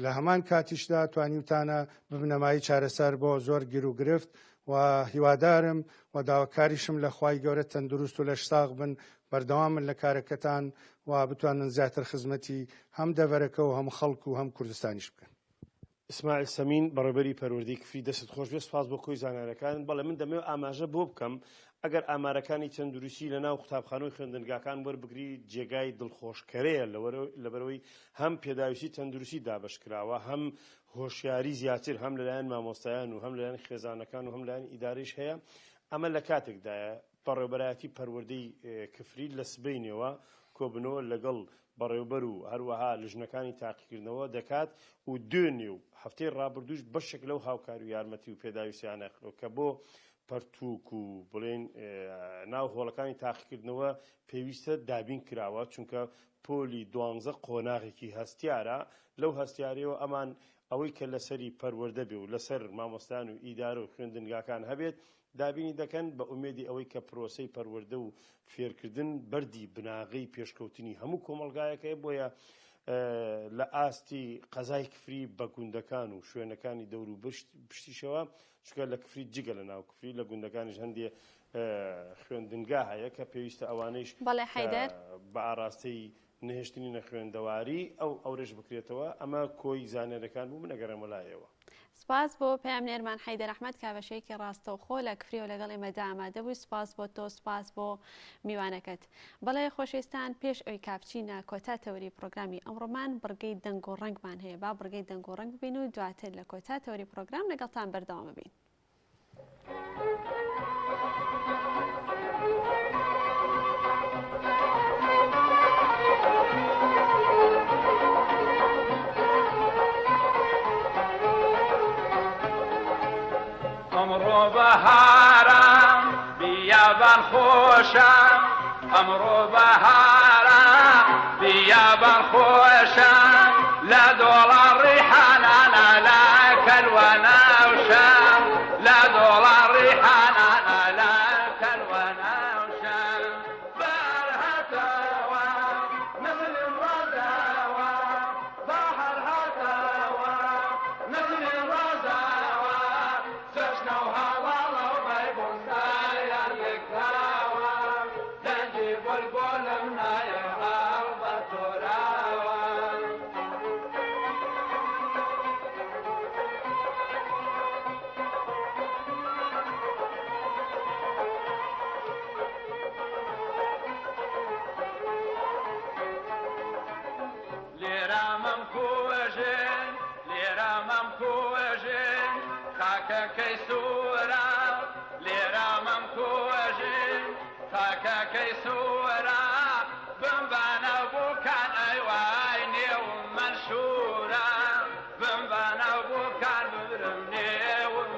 Speaker 6: لە هەمان کاتیشدا توانیوتانە ببنەمایی چارەسەر بۆ زۆر گیر و گرفت و هیوادارم و داواکاریشم لە خوای گەورە تەندروست و لە شتاق بن بەردەوامن لە کارەکەتان و بتوانن زیاتر خزمەتی هەم دەڤەرەکە و هەم خەڵک و هەم کوردستانیش بکەن.
Speaker 5: ئیسماعیل سەمین بەڕێبەری پەروەردەی کفری دەست خۆش بێ سپاس بۆ کۆی زانارەکان بەڵێ من دەمەوێت ئاماژە بۆ بکەم ئەگەر ئامارەکانی تەندروستی لە ناو قوتابخانە و خوێندنگاکان وەربگری جێگای دڵخۆشکەرەیە لەبەرەوەی هەم پێداویستی تەندروستی دابەشکراوە هەم هۆشیاری زیاتر هەم لەلایەن مامۆستایان و هەم لەلایەن خێزانەکان و هەم لەلایەن ئیداریش هەیە ئەمە لە کاتێکدایە بەڕێوەبەرایەتی پەروەردەی کفری لە سبەینەوە کۆبنەوە لەگەڵ بەڕێوەبەر و هەروەها لژنەکانی تاقیکردنەوە دەکات و دوێنێ و هەفتەی ڕابردووش بەشێک لەو هاوکاری و یارمەتی و پێداویستیانە کە بۆ پەرتووک و بڵێن ناو هۆڵەکانی تاقیکردنەوە پێویستە دابین کراوە چونکە پۆلی 12 قۆناغێکی هەستیارە لەو هەستیارەوە ئەمان ئەوەی کە لەسەری پەروەردە بێ و لەسەر مامۆستان و ئیدارە و خوێندنگاکان هەبێت دابینی دەکەن بە ئومێدی ئەوەی کە پرۆسەی پەروەردە و فێرکردن بەردی بناغەی پێشکەوتنی هەموو کۆمەلگایەکەی بۆیە لە ئاستی قەزای کفری بە گوندەکان و شوێنەکانی دەور و پشتیشەوە چکە لە کفری جگە لە ناو کفری لە گوندەکانیش هەندێ خوێندنگا هەیە کە پێویستە ئەوانەیش بە ئاراستەی نهێشتنی نەخوێندەواری ئەوڕێژ بکرێتەوە ئەمە کۆی زانێرەکان بوو من ئەگەرەمە لایەوە.
Speaker 1: سپاس بۆ پەیامنێرمان حەیدەر ئەحمەد کابەشەیەکی ڕاستەوخۆ لە کفری و لەگەڵ ئێمەدا ئامادە بووی. سپاس بۆ تۆ سپاس بۆ میوانەکەت. بەڵێ خۆشەویستان پێش ئەوی کاپچینە کۆتا تەوری پرۆگرامی ئەمڕۆمان بڕگەی دەنگ و ڕەنگمان هەیە با بڕگەی دەنگ و ڕەنگ ببین و دواتر لە کۆتا تەوری پرۆگرام لەگەڵتان بەردەوام ببین.
Speaker 7: ئەمڕۆ بەهاران بیابان خۆشان ئەمڕۆ بەهاران بیابان خۆشان لە دۆڵان ڕیحانانە لە کەلوە ناوشان لە دۆڵان ڕیحانانە لە کەلوە ناوشان بەر هەتەوە نەزلم ڕۆزاوە بەهەر هەتەوە نەزلم ڕۆزاوە چەشنە و هەواڵە و بەیبوسایان لێکراوە دەنگی بولبولم نایە هەڵ بە تۆراوە لێرامەم کوژن لێرامەم کوژن خاکەکەی سوورە لێرامەم کوژن خاکەکەی سوورە بمبانە بووکان ئەیوای نێوم منشورە بمبانە بووکان ببرم نێوم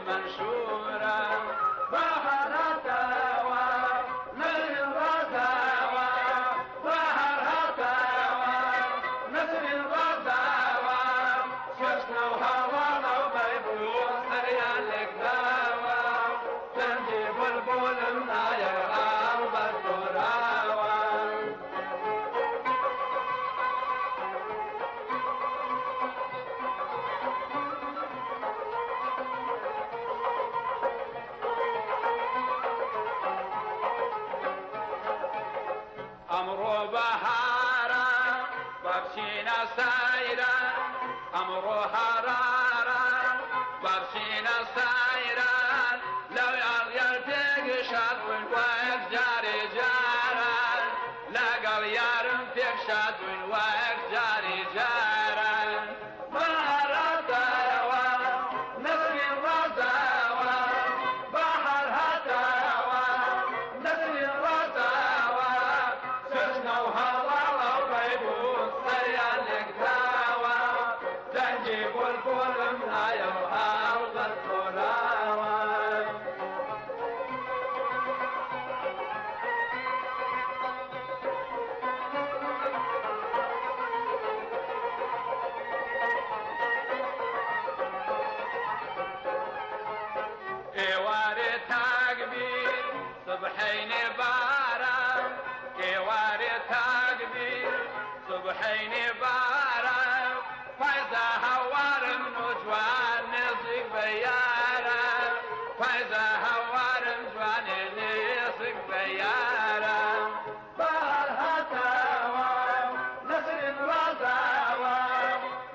Speaker 7: بارشينا سايرة أمرو حرارة بارشينا سايرة لو يرتق شاد والواقف جاري جارة لقل يارم تكشاد والواقف جاري جارة بحر هتاوى نسل الرزاوى بحر هتاوى نسل الرزاوى سجنا وهلا وبيبوس سريع الكتاوى تنجيب والفول منايا وهاوز الفلاوى إيواري تاقبير صبحين بارا إيواري تاقبير صبحين بارا فايزة هوار من وجوان نصيق بيارا فايزة هوار من وجوان نصيق بيارا بحر هتاوى نسر الرزاوى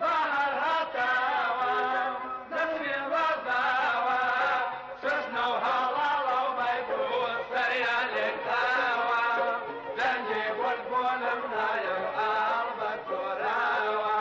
Speaker 7: بحر هتاوى نسر الرزاوى ششنا وهلا وما يكون سريع الكتاوى تنجيب والفول منايا وأرض الكراوى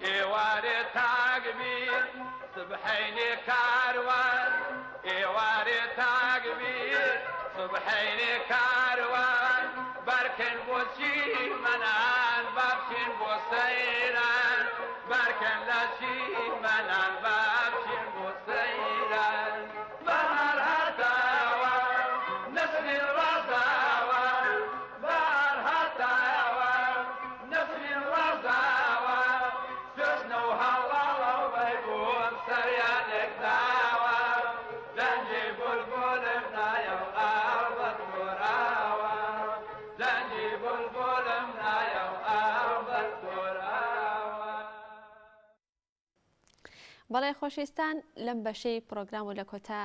Speaker 7: إيواري تاقبير صبحيني كاروان إيواري تاقبير صبحيني كاروان بركن بوشي منان بابشين بوسيران بركن لشي منان بابشين بوسيران بحر هتاوى نسل الرزاوى بحر هتاوى نسل الرزاوى ششنا وهلا وبيكون سريع الكداوى لنجيب الفول منايا وأرض الكراوى لنجيب الفول منايا وأرض الكراوى
Speaker 1: بەڵێ خۆشەویستان لەم بەشەی پرۆگرام و لە کۆتا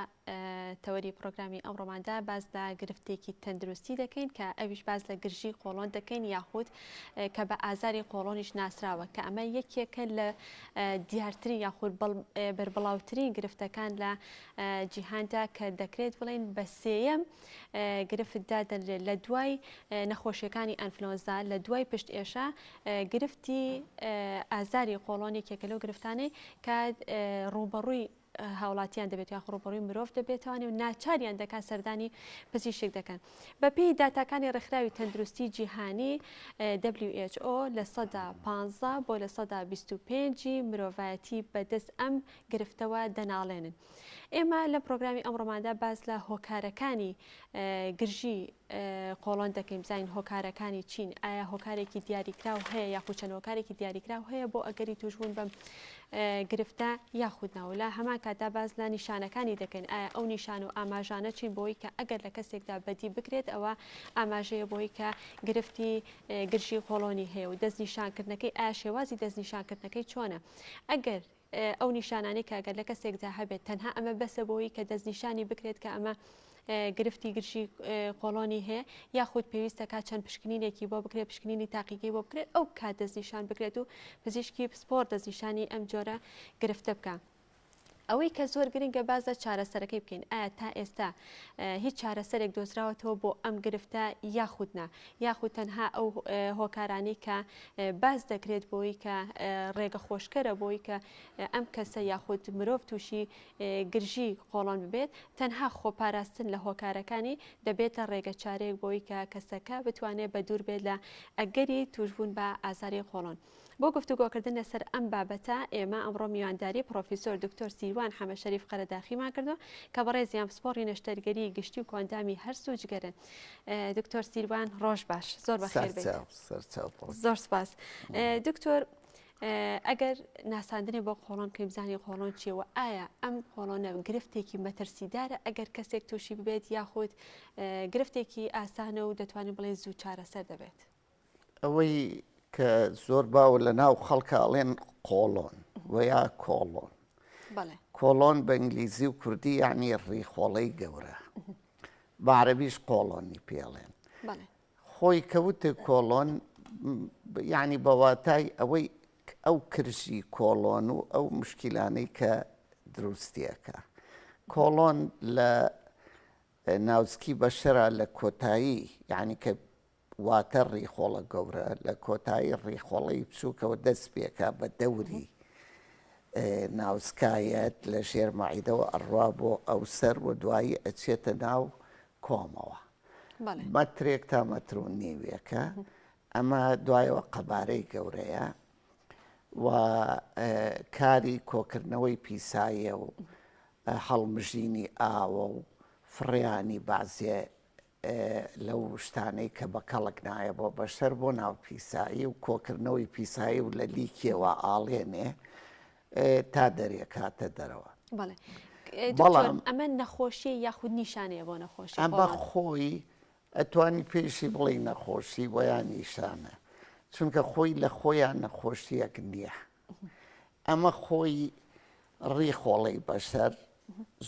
Speaker 1: تەوەری پرۆگرامی ئەمڕۆماندا باز لە گرفتێکی تەندروستی دەکەین کە ئەویش باز لە گرژی قۆڵۆن دەکەین یاخود کە بە ئازاری قۆڵۆنیش ناسراوە کە ئەمە یەکێکە لە دیارترین یاخود بربڵاوترین گرفتەکان لە جیهاندا کە دەکرێت بڵێن بە سێیەم گرفتدا دەنرێت لە دوای نەخۆشیەکانی ئەنفلۆنزا لە دوای پشت ئێشە گرفتی ئازاری قۆڵۆنێکێکە لەو گرفتانەی کە ڕوبەڕووی هاوڵاتیان دەبێت یا ڕوبەڕووی مرۆڤ دەبێتوانێ و ناچاریان دەکات سەردانی پزیشک دەکەن بەپێی داتاکانی ڕێکخراوی تەندروستی جیهانی WHO لە 115 بۆ لە 125 مرۆڤایەتی بەدەست ئەم گرفتەوە دەناڵێنن. ئێمە لە پرۆگرامی ئەمڕۆماندا باز لە هۆکارەکانی گرژی قۆڵۆن دەکەین بزانین هۆکارەکانی چین ئایا هۆکارێکی دیاریکراو هەیە یاخود چەند هۆکارێکی دیاریکراو هەیە بۆ ئەگەری توشبوون بەم گرفتە یاخود ناو لە هەمان کاتا باز لە نیشانەکانی دەکەین ئایا ئەو نیشان و ئاماژانە چین بۆی کە ئەگەر لە کەسێکدا بەدی بکرێت ئەوە ئاماژەیە بۆی کە گرفتی گرژی قۆڵۆنی هەیە و دەست نیشانکردنەکەی ئایا شێوازی دەست نیشانکردنەکەی چۆنە ئەگەر ئەو نیشانانەی کە ئەگەر لە کەسێکدا هەبێت تەنها ئەمە بەسە بۆی کە دەست نیشانی بکرێت کە ئەمە گرفتی گرژی قۆڵۆنی هەیە یاخود پێویستە کا چەند پشکنینێکی بۆ بکرێت پشکنینی تاقیگەی بۆ بکرێت ئەو کات دەستنیشان بکرێت و پزیشکی پسپۆر دەستنیشانی ئەم جۆرە گرفتە بکە. ئەوەی کە زۆر گرنگە بازە چارەسەرەکەی بکەین ئایا تا ئێستا هیچ چارەسەرێک دۆزراوەتەوە بۆ ئەم گرفتە یاخودنا یاخود تەنها ئەو هۆکارانی کە باز دەکرێت بۆی کە ڕێگە خۆشکەرە بۆی کە ئەم کەسە یاخود مرۆڤ تووشی گرژی قۆڵۆن ببێت تەنها خۆپاراستن لە هۆکارەکانی دەبێتە ڕێگە چارێک بۆی کە کەسەکە بتوانێت بە دوور بێت لە ئەگەری توشبوون بە ئازاری قۆڵۆن. بۆ گفتوگۆکردن لەسەر ئەم بابەتە ئێمە ئەمڕۆ میوانداری پرۆفیسۆر دکتۆر سیروان حەمەشەریف قەرەداخیمان کردو کە بەڕێزیان پسپۆڕی نەشتەرگەری گشتی و کۆندامی هەرسو و جگەرن. دکتۆر سیروان ڕۆژ باش زۆر بەخێر بێت. زۆر سپاس. دکتۆر ئەگەر ناساندنێ بۆ قۆڵۆن کە بزانانی قۆڵۆن چیەوە ئایا ئەم قۆڵۆنە گرفتێکی مەترسیدارە ئەگەر کەسێک تووشی ببێت یاخود گرفتێکی ئاسانە و دەتوانین بڵێن زوو چارەسەر دەبێت؟
Speaker 8: ئەوەی کە زۆر باوە لە ناو خەڵکە ئەڵێن قۆڵۆن ویا کۆڵۆن. کۆڵۆن بە ئینگلیزی و کوردی یعنی ڕیخۆڵەی گەورە، بە عەرەبیش قۆڵۆنی پێڵێن. خۆی کەوتە کۆڵۆن یعنی بەواتای ئەوەی ئەو کرژی کۆڵۆن و ئەو مشکیلانەی کە دروستیەکە. کۆڵۆن لە ناوسکی بەشەرە لە کۆتایی یعنی کە واتە ڕیخۆڵە گەورە لە کۆتایی ڕیخۆڵەی بچووکەوە دەست پێکە بە دەوری ناوسکایەت لە ژێر مەعیدەوە ئەڕوا بۆ ئەو سەر و دوایی ئەچێتە ناو کۆمەوە. مەترێک تا مەتر و نیوێکە. ئەمە دوایەوە قەبارەی گەورەیە و کاری کۆکردنەوەی پیسایە و هەڵمژینی ئاوە و فڕیانی بازێ لەو شتانەی کە بە کەڵک نایە بۆ بەشەر بۆ ناو پیسایی و کۆکردنەوەی پیسایی و لە لیکیەوە ئاڵێنێ تا دەرێکاتە دەرەوە.
Speaker 1: بەڵام ئەمە نەخۆشیە یاخود نیشانەیە بۆ نەخۆشی؟
Speaker 8: ئەمە خۆی ئەتوانی پێشی بڵێ نەخۆشی ویان نیشانە، چونکە خۆی لە خۆیان نەخۆشیەک نییە. ئەمە خۆی ڕیخۆڵەی بەشەر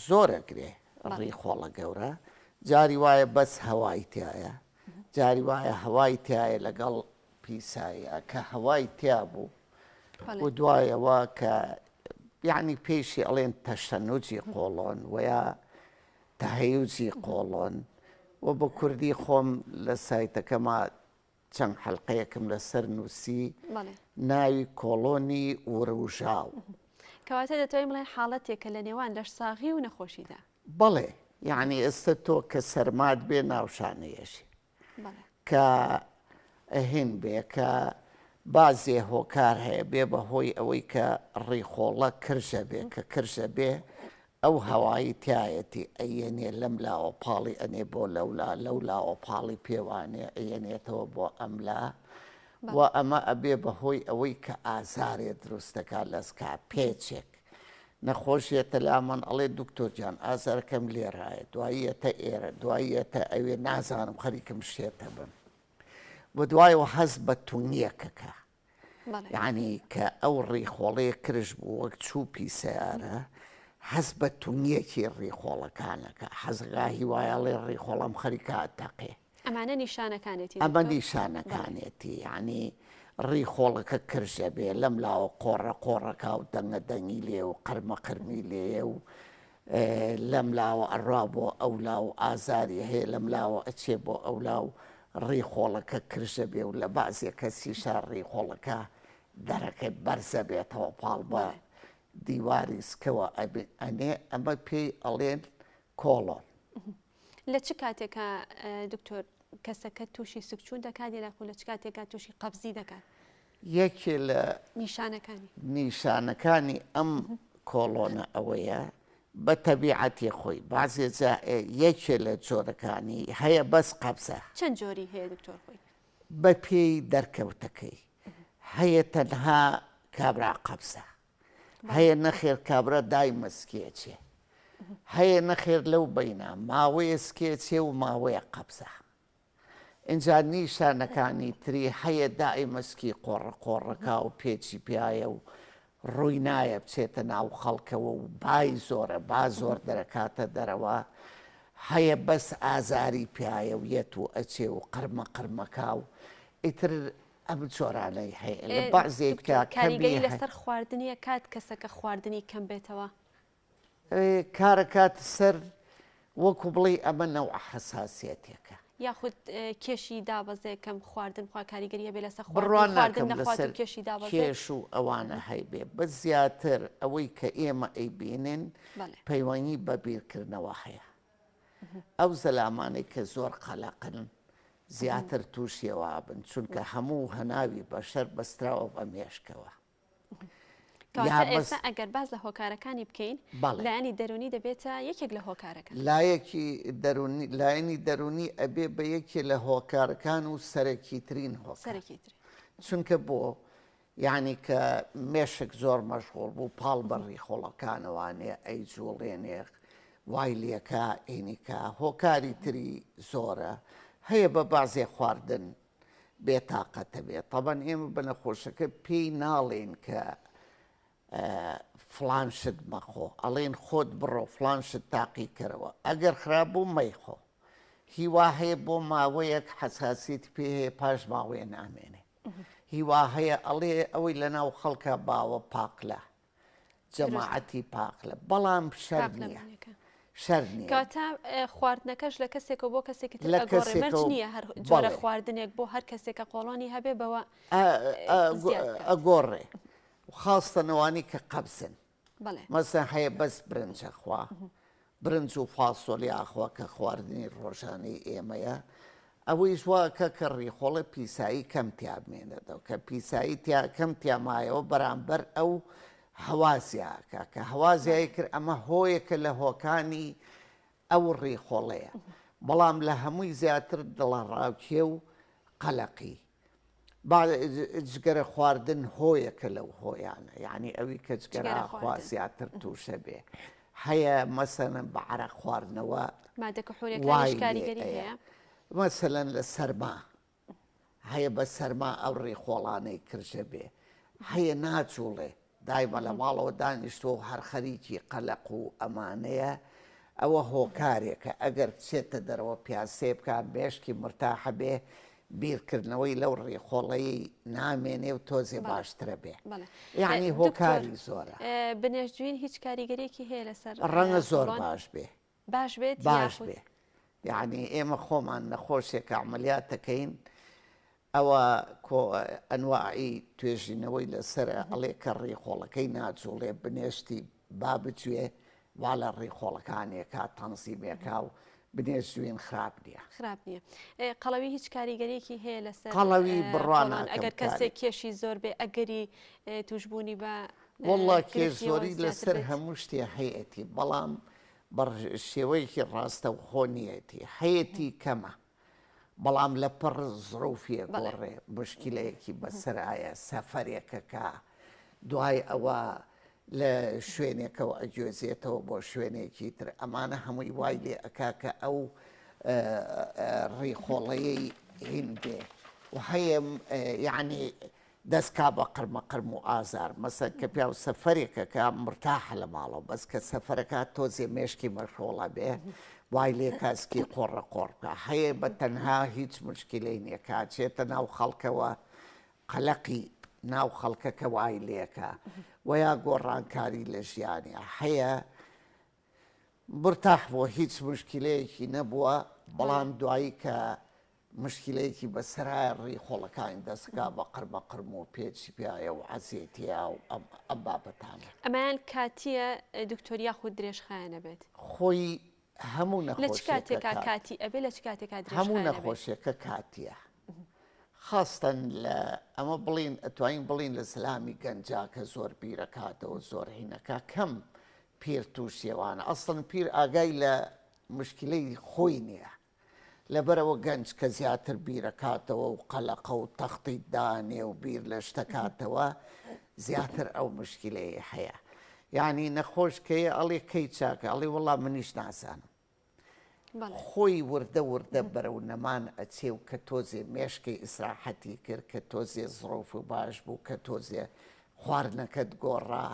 Speaker 8: زۆرەگرێ ڕیخۆڵە گەورە، جاری وایە بەس هەوای تایە، جاری وایە هەوای تایە لەگەڵ پیسایە کە هەوای تیا بوو و دوایەوە کە یعنی پێشی ئەڵێن تەشەنوجی قۆڵۆن ویا تەهەیوجی قۆڵۆن و بە کوردی خۆم لە سایتەکەما چەند حەلقەیەکم لەسەر نووسی ناوی کۆڵۆنی وروژاو.
Speaker 1: کەواتە دەتوانین بڵێن حاڵەتێکە لە نێوان لەشساغی و نەخۆشیدا.
Speaker 8: بەڵێ یعنی ئێستا تۆ کە سەرمات بێ ناوشانەیەشی کە ئەهێن بێ کە بازێ هۆکار هەیە بێ بەهۆی ئەوەی کە ڕیخۆڵە کرژە بێ کە کرژە بێ ئەو هەوایی تایەتی ئەیەنێ لەم لاوە پاڵی ئەنێ بۆ لەولا لەو لاوە پاڵی پێوانێ ئەیەنێتەوە بۆ ئەملا و ئەمە ئەبێ بەهۆی ئەوەی کە ئازارێ دروستەکە لەسکا پێچێک نەخۆشیێتە لامان ئەڵێ دکتۆر جان ئازارەکەم لێرایە دواییەتە ئێرە دواییەتە ئەوێ نازانم خەریکم شێتە بم و دوایەوە هەز بە تونیەکەکە یعنی کە ئەو ڕیخۆڵەیە کرش بوو وەک چووپی سیارە هەز بە تونیەکی ڕیخۆڵەکانەکە حەزگاهی وایەڵێ ڕیخۆڵەم خەریکە ئەتەقێ.
Speaker 1: ئەمانە نیشانەکانێتی؟
Speaker 8: ئەمە نیشانەکانێتی یعنی ڕیخۆڵەکە کرژە بێ لەم لاوە قۆڕە قۆڕەکە و دەنگە دەنگی لێ و قەرمە قرمی لێ و لەم لاوە ئەڕوا بۆ ئەولا و ئازاری هەیە لەم لاوە ئەچێ بۆ ئەولا و ڕیخۆڵەکە کرژە بێ و لە بازێ کەسیشا ڕیخۆڵەکە دەرەکەی بەرزە بێتەوە پاڵ بە دیواری سکەوە ئەنێ ئەمە پێی ئەڵێن کۆڵۆن.
Speaker 1: لە چ کاتێکە دکتۆر کەسەکە تووشی سکچوون دەکات یاخو لە چ کاتێکە تووشی قەبزی دەکات؟
Speaker 8: یەکێ لە نیشانەکانی ئەم کۆڵۆنە ئەوەیە بە تەبیعەتی خۆی بازێ یەکێ لە جۆرەکانی هەیە بەس قەبزە.
Speaker 1: چەند جۆری هەیە دکتۆر خۆی؟
Speaker 8: بە پێی دەرکەوتەکەی هەیە تەنها کابرا قەبزە، هەیە نەخێر کابرا دای مەسکێچێ، هەیە نەخێر لەو بەینە ماوەیە سکێچێ و ماوەیە قەبزە. اینجا نیشانەکانی تری هەیە دای مەسکی قۆڕە قۆڕەکە و پێچی پیایە و ڕووی نایە بچێتە ناو خەڵکەوە و بای زۆرە با زۆر دەرەکاتە دەرەوە، هەیە بەس ئازاری پیایە و یەت و ئەچێ و قەرمە قەرمەکە و ئیتر ئەم جۆرانەی هەیە لە بەعزێکە
Speaker 1: کاریگەری لەسەر خواردنیە کات کەسەکە خواردنی کەم بێتەوە
Speaker 8: کارەکات سەر وەکو بڵێ ئەمە نەوع حەساسیەتێکە
Speaker 1: یاخود کێشی دابەزێ کەم خواردن خوا کاریگەریە بێ لەسەر
Speaker 8: بڕوان ناکەم لەسەر کێش و ئەوانە هەیبێ بە زیاتر ئەوەی کە ئێمە ئەیبینن پەیوەنی بە بیرکردنەوە هەیە. ئەو زەلامانەی کە زۆر قەلەقن زیاتر تووشیەوە بن چونکە هەموو هەناوی بەشەر بەستراوە بە مێشکەوە.
Speaker 1: ئێستا ئەگەر باز لە هۆکارەکانی بکەین لایەنی دەرونی دەبێتە یەکێک لە هۆکارەکان
Speaker 8: لایەنی دەرونی ئەبێ بە یەکێ لە هۆکارەکان و سەرەکیترین هۆکار چونکە بۆ یعنی کە مێشک زۆر مەشغوڵ بوو پاڵ بەڕی خۆڵەکانەوانێ ئەی جوڵێنێک وای لێکە عینیکە هۆکاری تری زۆرە هەیە بە بازێ خواردن بێتاقەتە بێت. طبعا ئێمە بە نەخۆشەکە پێی ناڵێن کە فلان شت مەخۆ، ئەڵێن خۆت بڕۆ فلان شت تاقی کەرەوە، ئەگەر خراپ بوو مەیخۆ. هیوا هەیە بۆ ماوەیەک حەساسیت پێ هەیە پاش ماوەیە نامێنێ. هیوا هەیە ئەڵێ ئەوەی لەناو خەڵکە باوە پاقلە، جەماعەتی پاقلە، بەڵام شەر نییە. شەر نییە.
Speaker 1: کاتە خواردنەکەش لە کەسێکە بۆ کەسێکی تر ئەگۆڕێ، مەرج نییە هەر جۆرە خواردنێک بۆ هەر کەسێکە قۆڵۆنی هەبێ بەوە
Speaker 8: ئەگۆڕێ، خاستەنەوانی کە قەبزن. مەسەن هەیە بەس برنجە خوا، برنج و فاسۆلی ئاخوا کە خواردنی ڕۆژانەی ئێمەیە، ئەوەی ژواکە کە ڕیخۆڵە پیسایی کەم تیامێنێتەوە، کە پیسایی کەم تیامایەوە بەرامبەر ئەو هەوازیاکە کە هەوازیایی کرد ئەمە هۆیەکە لە هۆکانی ئەو ڕیخۆڵەیە، بەڵام لە هەمووی زیاتر دڵە ڕاوکێ و قەلەقی. جگەرە خواردن هۆیەکە لەو هۆیانە، یعنی ئەوی کە جگەرە خوا زیاتر تووشە بێ. هەیە مەسەلەن بە عەرەق خواردنەوە مەسەلەن لە سەرما هەیە بە سەرما ئەو ڕێخۆڵانەی کرژە بێ، هەیە ناچوڵێ دایمە لە ماڵەوە دانیشتۆ هەر خەریکی قەلەق و ئەمانەیە، ئەوە هۆکارێکە ئەگەر بچێتە دەرەوە پیاسێ بکات بێشکی مرتاحە بێ، بیرکردنەوەی لەو ڕێخۆڵەیی نامێنێ و تۆزێ باشترە بێ. یعنی هۆکاری زۆرە.
Speaker 1: بنێژجوین هیچ کاریگەرێکی هەیە لەسەر
Speaker 8: ڕەنگە زۆر باش بێ،
Speaker 1: باش بێت
Speaker 8: باش بێ. یعنی ئێمە خۆمان نەخۆشێک عملیات دەکەین، ئەوە ئەنواعی توێژینەوەی لەسرە ئەڵێ کە ڕێخۆڵەکەی ناجوڵێ بنێشتی با بچوێ وا لە ڕێخۆڵەکانێکا تەنزیمێکا و بنێژوین خراپ نییە.
Speaker 1: خراپ نییە. قەڵەوی هیچ کاریگەرێکی هەیە لەسەر
Speaker 8: قەڵەوی بڕوانە
Speaker 1: ئەگەر کەسێک کێشی زۆر بێ ئەگەری توشبوونی بە
Speaker 8: وەڵڵا کێش زۆری لەسەر هەموو شتێ هەیەتی، بەڵام شێوەیەکی ڕاستە و خۆ نیەتی هەیەتی کەمە، بەڵام لە پڕ زڕوفیە گۆڕێ مشکلەیەکی بەسەرایە سەفەرێکەکە دوای ئەوە لە شوێنێکەوە ئەگوێزێتەوە بۆ شوێنێکی تر، ئەمانە هەمووی وای لێ ئەکا کە ئەو ڕێخۆڵەیەی هین بێ و هەیە یعنی دەستکا بە قرمەقرم و ئازار، مەسەن کە پیا و سەفەرێکەکە مرتاحە لە ماڵەوە، بەس کە سەفەرەکە تۆزێ مێشکی مەشۆڵە بێ وای لێ کاسکی قۆڕە قۆڕ بکە، هەیە بە تەنها هیچ مشکلەی نییە کە چێتە ناو خەڵکەوە قەلەقی ناو خەڵکەکە وای لێکە و یا گۆڕانکاری لە ژیانە هەیە مرتاح بۆ هیچ مشکلەیەکی نەبووە، بەڵام دوایی کە مشکلەیەکی بەسەرای ڕێخۆڵەکانی دەستگا بە قرمەقرم و پێچی پیاە و عەزیەتیە و ئەم بابەتانە.
Speaker 1: ئەمایان کاتیە دکتۆریا خود درێژخایەنە بێت
Speaker 8: خۆی هەموو هەموو نەخۆشیەکە کاتیە، خاستن لە ئەمە بڵین ئەتوانین بڵین لە سلامی گەنجا کە زۆر بیرەکاتەوە زۆر هینەکە کەم پیر تووشێوانە، ئەسڵن پیر ئاگای لە مشکلەی خۆی نییە، لەبەرەوە گەنج کە زیاتر بیرەکاتەوە و قەلەقە و تەختی دانێ و بیر لە شتەکاتەوە زیاتر ئەو مشکلەیە هەیە. یعنی نەخۆش کەیە ئەڵێ کەی چاکە ئەڵێ وەڵام منیش نازانم، خۆی وردە وردە بەرەو نەمان ئەچێ و کە تۆزێ مێشکی ئیسراحەتی کرد کە تۆزێ زڕۆف و باش بوو کە تۆزێ خواردنەکەت گۆڕا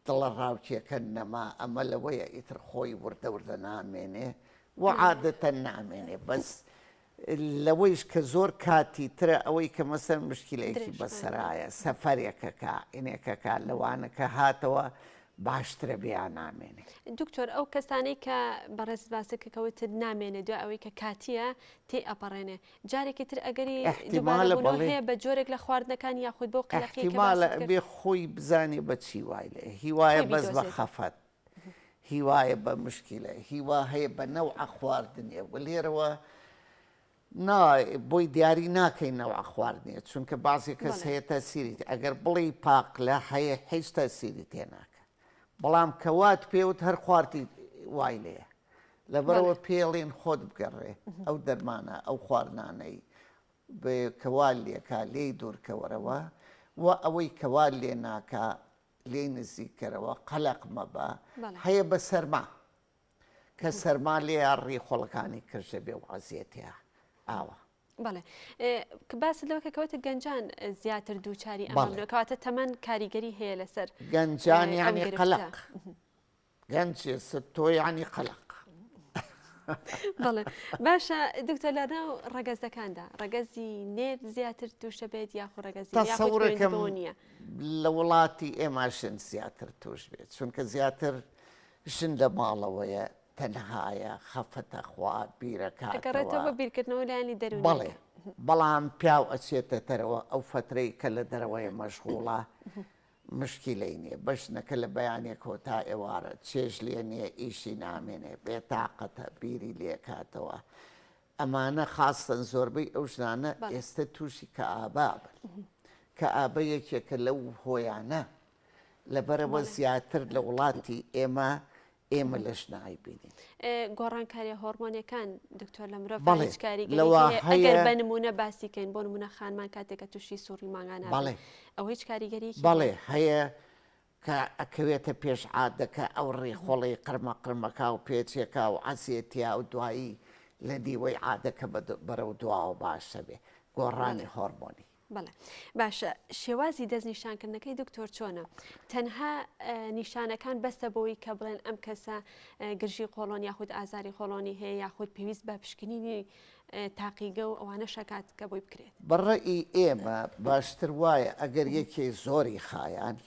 Speaker 8: دڵە ڕاوکیەکە نەما، ئەمە لەوەیە ئیتر خۆی وردە وردە نامێنێ و عادەتەن نامێنێ، بەس لەوەیش کە زۆر کاتی ترە ئەوەی کە مەسەر مشکلەیەکی بەسەرایە سەفەرێکەکە ئینێکەکە لەوانەکە هاتەوە باشترە بیان نامێنێ.
Speaker 1: دکتۆر ئەو کەسانەی کە بەڕێز باسەکەکەوتت نامێنێ دوای ئەوەی کە کاتیە تێ ئەپەڕێنێ، جارێکی تر ئەگەری هەیە بە جۆرێک لە خواردنەکان یاخود بۆ
Speaker 8: قەلەقیماڵە بێ خۆی بزانێ بە چی وای لێ، هیوایە بەس بە خەفەت، هیوایە بە مشکلە، هیوا هەیە بە نەوعە خواردنێ و لێرەوە بۆی دیاری ناکەین نەوعە خواردنێ، چونکە بازی کەس هەیە تەسیری ئەگەر بڵێ پاقلە هەیە هیچ تەسیری تێناکە، بەڵام کەوات پێوت هەر خواردی وای لێ، لەبەرەوە پێڵێن خۆت بگەڕێ ئەو دەرمانە ئەو خواردانەی بە کەوال لێکا لێی دوورکەوەرەوە و ئەوەی کەوال لێ ناکە لێ نزیکەرەوە قەلەق مەبە، هەیە بە سەرما کە سەرما لێ ڕێخۆڵەکانی کردە بێ و عەزیەتیە ئاوە.
Speaker 1: بەڵێ باست لەوەکە کەوتە گەنجان زیاتر دووچاری ئەمەکەواتە تەمەەن کاریگەری هەیە لەسەر
Speaker 8: گەنجان یعنی قەلق گەنجێ تۆ یعنی قەلق.
Speaker 1: بەڵێ باشە دکتۆر لە ناو ڕەگەزەکاندا ڕەگەزی نێر زیاتر تووشە بێت یاخۆ ڕەگەزی
Speaker 8: تەسەورەکەم لە وڵاتی ئێماشن زیاتر توش بێت چونکە زیاتر ژن لە ماڵەوەیە تەنهایە خەفەتە خوا بیرەکاتەوە
Speaker 1: بیرکردنەوە لایانی دەرون.
Speaker 8: بەڵێ بەڵام پیاو ئەچێتە تەرەوە ئەو فترەی کە لە دەرەوەی مەشغوڵە مشکیلەی نییە بەشنەکە لە بەیانێک کۆتا ئێوارە چێژ لێ نییە ئیشی نامێنێ بێتاقەتە بیری لێکاتەوە ئەمانە خاستن زۆربەی ئەو ژنانە ئێستا تووشی کە ئابا بن کە ئابە یەکێکە لەو هۆیانە لەبەرەوە زیاتر لە وڵاتی ئێمە لەش نایبینین.
Speaker 1: گۆڕانکاری هۆرمۆنیەکان دکتۆر لە مرۆڤ هیچ کاریگەری بە نمونە باسیکەین بۆ نمونە خانمان کاتێکە تووشی سووڕی ماگانە ئەو هیچ کاریگەری
Speaker 8: بەڵێ هەیە کە ئەکەوێتە پێش عادەکە ئەو ڕێخۆڵی قرمەقرمەکە و پێچێکە و عەسیەتیا و دوایی لە دیوەی عادەکە بەرەو دواوە باشە بێ گۆڕانی هۆرمۆنی.
Speaker 1: بەڵێ باشە شێوازی دەستنیشانکردنەکەی دکتۆر چۆنە تەنها نیشانەکان بەستە بەوەی کە بڵێن ئەم کەسە گرژی قۆڵۆن یاخود ئازاری قۆڵۆنی هەیە یاخود پێویست بە پشکنینی تاقیگە و ئەوانە شەکات کە بۆی بکرێت.
Speaker 8: بەڕێی ئێمە باشتر وایە ئەگەر یەکێ زۆری خایان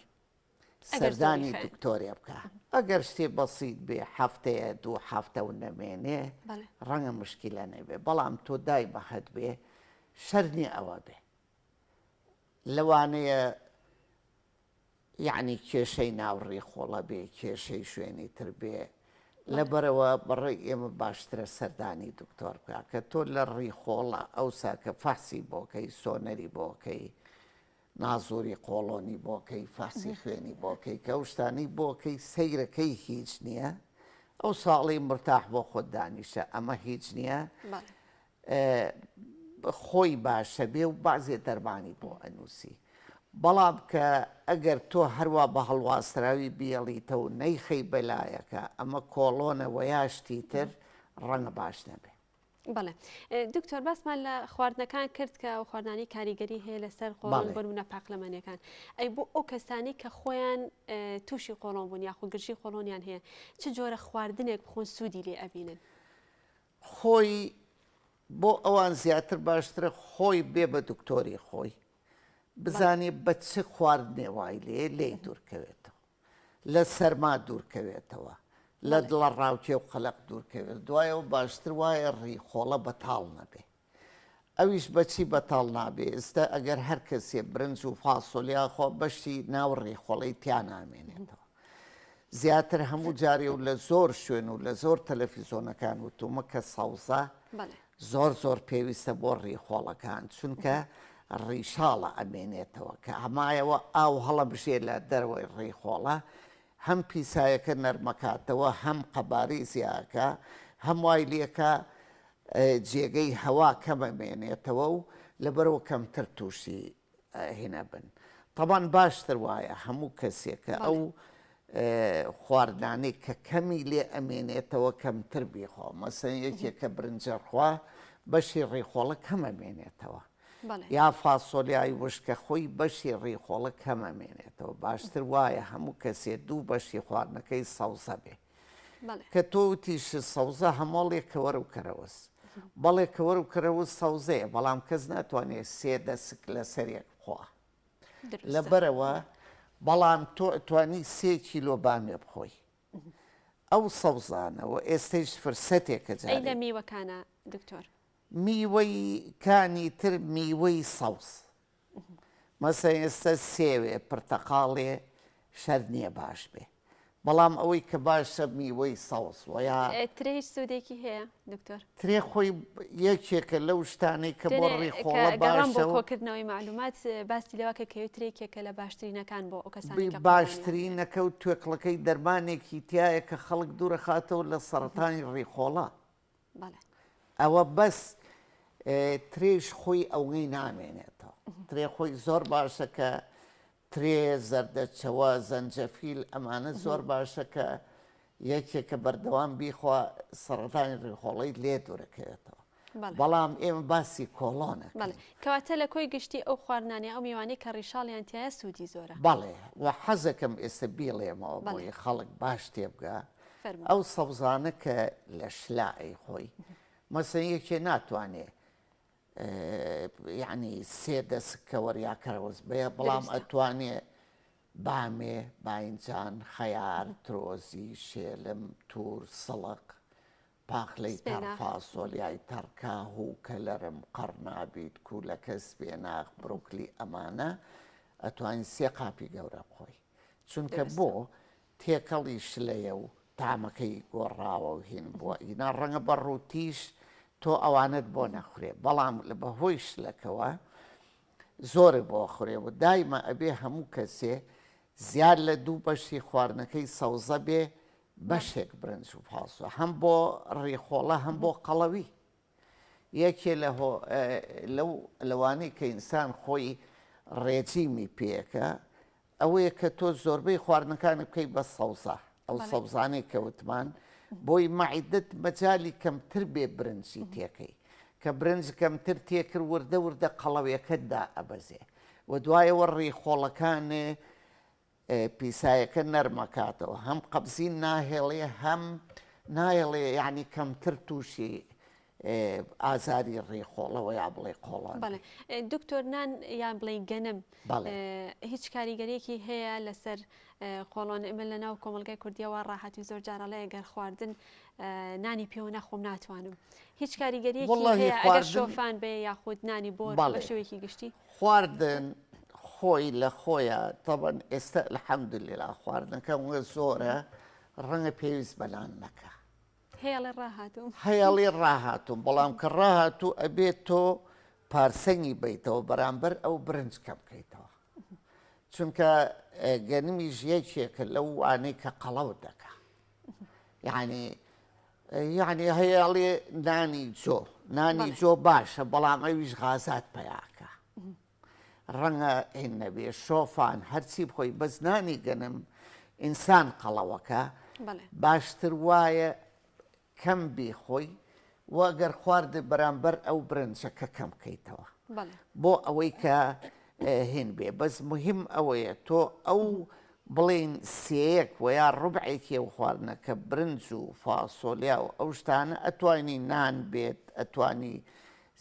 Speaker 8: سەردانی دکتۆرێ بکە ئەگەر شتێ بەسیت بێ هەفتەیە دوو هەفتە و نەمێنێ ڕەنگە مشکیلە نەبێ بەڵام تۆ دای بەهەت بێ شەرنی ئەوە بێ لەوانەیە یعنی کێشەی ناوڕێ خۆڵە بێ کێشەی شوێنی تر بێ لەبەرەوە بەڕێی ئێمە باشترە سەردانی دکتۆر بکە کە تۆ لە ڕیخۆڵە ئەوسا کە فەحسی بۆکەی سۆنەری بۆکەی نازۆری قۆڵۆنی بۆکەی فەحسی خوێنی بۆکەی کە ئەو شتانی بۆکەی سەیرەکەی هیچ نییە ئەو ساڵی مرتاح بۆ خۆت دانیشە ئەمە هیچ نییە خۆی باشە بێ و بازێ دەرمانی بۆ ئەنووسی بەڵام کە ئەگەر تۆ هەروە بە هەڵواستراوی بیێڵیتەوە نەیخەی بەلایەکە ئەمە کۆڵۆنە وەیاشتی تر ڕەنگە باش نەبێ.
Speaker 1: بەڵێ دکتۆر باسمان لە خواردنەکان کرد کە ئەو خواردانی کاریگەری هەیە لەسەر قۆڵۆن بەنمونە پاقلەمەنیەکان ئەی بۆ ئەو کەسانی کە خۆیان تووشی قۆڵۆن بوون یاخود گرژی قۆڵۆنیان هەیە چ جۆرە خواردنێک بخۆن سوودی لێ ئەبینن؟
Speaker 8: خۆی بۆ ئەوان زیاتر باشترە خۆی بێ بە دکتۆری خۆی بزانێ بە چ خواردنێ وای لێ دوورکەوێتەوە لە سەرما دوورکەوێتەوە لە دڵە ڕاوکێ و قەلق دوورکەوێت دوایەوە باشتر وایە ڕیخۆڵە بەتاڵ نەبێ ئەویش بەچی بەتاڵ نابێ ئێستا ئەگەر هەر کەسێ برنج و فاسۆلیا خۆ بەشی ناو ڕیخۆڵەی تیا نامێنێتەوە زیاتر هەموو جارێ و لە زۆر شوێن و لە زۆر تەلەڤیزۆنەکان وتومە کە سەوزە زۆر پێویستە بۆ ڕیخۆڵەکان چونکە ڕیشاڵە ئەمێنێتەوە کە هەمایەوە ئاو هەڵەبژێ لە دەروەی ڕیخۆڵە هەم پیسایەکە نەرمەکاتەوە هەم قەباری زیاکە هەم وای لێکە جێگەی هەوا کەمەمێنێتەوە و لەبەرەوە کەمتر تووشی هێنە بن تەبان باشتر وایە هەموو کەسێکە ئەو خواردانەی کە کەمی لێ ئەمێنێتەوە کەمتر بیخۆ مەسەن یەکێکە برنجە خوا بەشی ڕێخۆڵە کەمەمێنێتەوە یا فاسۆلیای وشکە خۆی بەشی ڕێخۆڵە کەمەمێنێتەوە باشتر وایە هەموو کەسێ دوو بەشی خواردنەکەی سەوزە بێ کە تۆ وتیش سەوزە هەمۆڵێک کەوەرە و کەرەوەس بەڵێ کەوەرە و کەرەوەس سەوزەیە بەڵام کەس ناتوانێت سێ دەسک لە سەرێک بخوا لەبەرەوە بەڵام تۆ ئەتوانی 3 کیلۆ بامێ بخۆی ئەو سەوزانەوە ئێستش فرسەتێکە
Speaker 1: جارێ لە میوەکانە دکتۆر
Speaker 8: میوەی کانی تر میوەی سەوز مەسەن ئێستا سێوێ پرتەقاڵێ شەر نییە باش بێ بەڵام ئەوەی کە باشە میوەی سەوز ویا
Speaker 1: ترێ سوودێکی هەیە دکتۆر
Speaker 8: ترێ خۆی یەکێکە لەو شتانەی کە بۆ ڕێخۆڵە
Speaker 1: باشە بۆ کۆکردنەوەی معلومات باسی لەوەکە کەوترێکێکە لە باشترینەکان بۆ ئەو کەسانی
Speaker 8: باشترینەکە و توێکڵەکەی دەرمانێکی تایە کە خەڵک دوورە خاتەوە لە سەرەتانی ڕێخۆڵە ئەوە بەس ترێش خۆی ئەوەی نامێنێتەوە ترێ خۆی زۆر باشە کە ترێ زەردەچەوە زەنجەفیل ئەمانە زۆر باشە کە یەکێکە بەردەوام بیخوا سەرەتانی ڕێخۆڵەی لێ دوورەکەوێتەوە بەڵام ئێمە باسی کۆڵۆنە
Speaker 1: کەواتە لە کۆی گشتی ئەو خواردنانی ئەو میوانی کە ڕیشاڵیان تایە سوودی زۆرە
Speaker 8: بەڵێ و حەزەکەم ئێستا بیڵێمەوە بۆی خەڵک باش تێبگا ئەو سەوزانە کە لە شلائی خۆی مەسەن یەکێ ناتوانێ یعنی سێ دەسکەوە یاکەرەوەز بێ بەڵام ئەتوانێ بامێ باینجان خەیار ترۆزی شێلم توور سڵق پاخلەی تەرفاسۆلیای تەرکا هوو کەلەرم قەڕنابیت کوولەکە سپێناغ بڕوکلی ئەمانە ئەتوانین سێ قاپی گەورە بخۆی چونکە بۆ تێکەڵی شلەیە و تامەکەی گۆڕاوە و هین بووە ئینا ڕەنگە بە ڕووتیش تۆ ئەوانت بۆ نەخورێ بەڵام لە بەهۆی شلەکەوە زۆرە بۆ خوڕێ و دایمە ئەبێ هەموو کەسێ زیاد لە دوو بەشی خواردنەکەی سەوزە بێ بەشێک برنج و پاسوە هەم بۆ ڕێخۆڵە هەم بۆ قەڵەوی یەکێ لەوانەی کە ئینسان خۆی ڕێجیمی پێەکە ئەوەیە کە تۆ زۆربەی خواردنەکانی بکەی بە سەوزە ئەو سەوزانەی کەوتمان بۆی مەعیدت مەجای کەمتر بێ برنجی تێکەی کە برنج کەمتر تێکرد وردە وردە قەڵەویەکەتدا ئەبەزێ و دوایەوە ڕێخۆڵەکانێ پیسایەکە نەرمەکاتەوە هەم قەبزی ناهێڵێ هەم نایڵێ یعنی کەمتر تووشی ئازاری ڕێخۆڵەوە یا بڵێ قۆڵان
Speaker 1: دکتۆر نان یان بڵێ گەنم هیچ کاریگەریەکی هەیە لەسەر قۆڵۆن ئمە لە ناو کۆمەلگای کوردیەوە ڕاحەتی زۆر جارەڵەیە گەر خواردن نانی پێوە نەخۆم ناتوانم هیچ کاریگەریەکی هەیە ئەگەر شۆفان بێ یاخود نانی بۆ بە شێوەیەکی گشتی
Speaker 8: خواردن خۆی لە خۆیە تەبەن ئێستا الحەمدوللیلا خواردنەکە وە زۆرە ڕەنگە پێویست بەلان نەکە هەیەڵی ڕاهاتوم بەڵام کە ڕاهاتوو ئەبێت تۆ پارسەنگی بیتەوە بەرامبەر ئەو برنج کە بکەیتەوە چونکە گەنمی ژیەکێکە لەو وانەی کە قەڵەو دەکا یعنی هەیەڵێ نانی جۆ باشە بەڵام ئەویش غازات پەیاکە ڕەنگە هین نەبێ شۆفان هەرچی بخۆی بەس نانی گەنم ئینسان قەڵەوەکە باشتر وایە کەم بێخۆی وەگەر خواردە بەرامبەر ئەو برنجەکە کەم بکەیتەوە بۆ ئەوەی کە هین بێ بەس مهم ئەوەیە تۆ ئەو بڵێن سێیەک و یا ڕوبعێکی ئەو خواردنە کە برنج و فاسۆلیا و ئەو شتانە ئەتوانی نان بێت ئەتوانی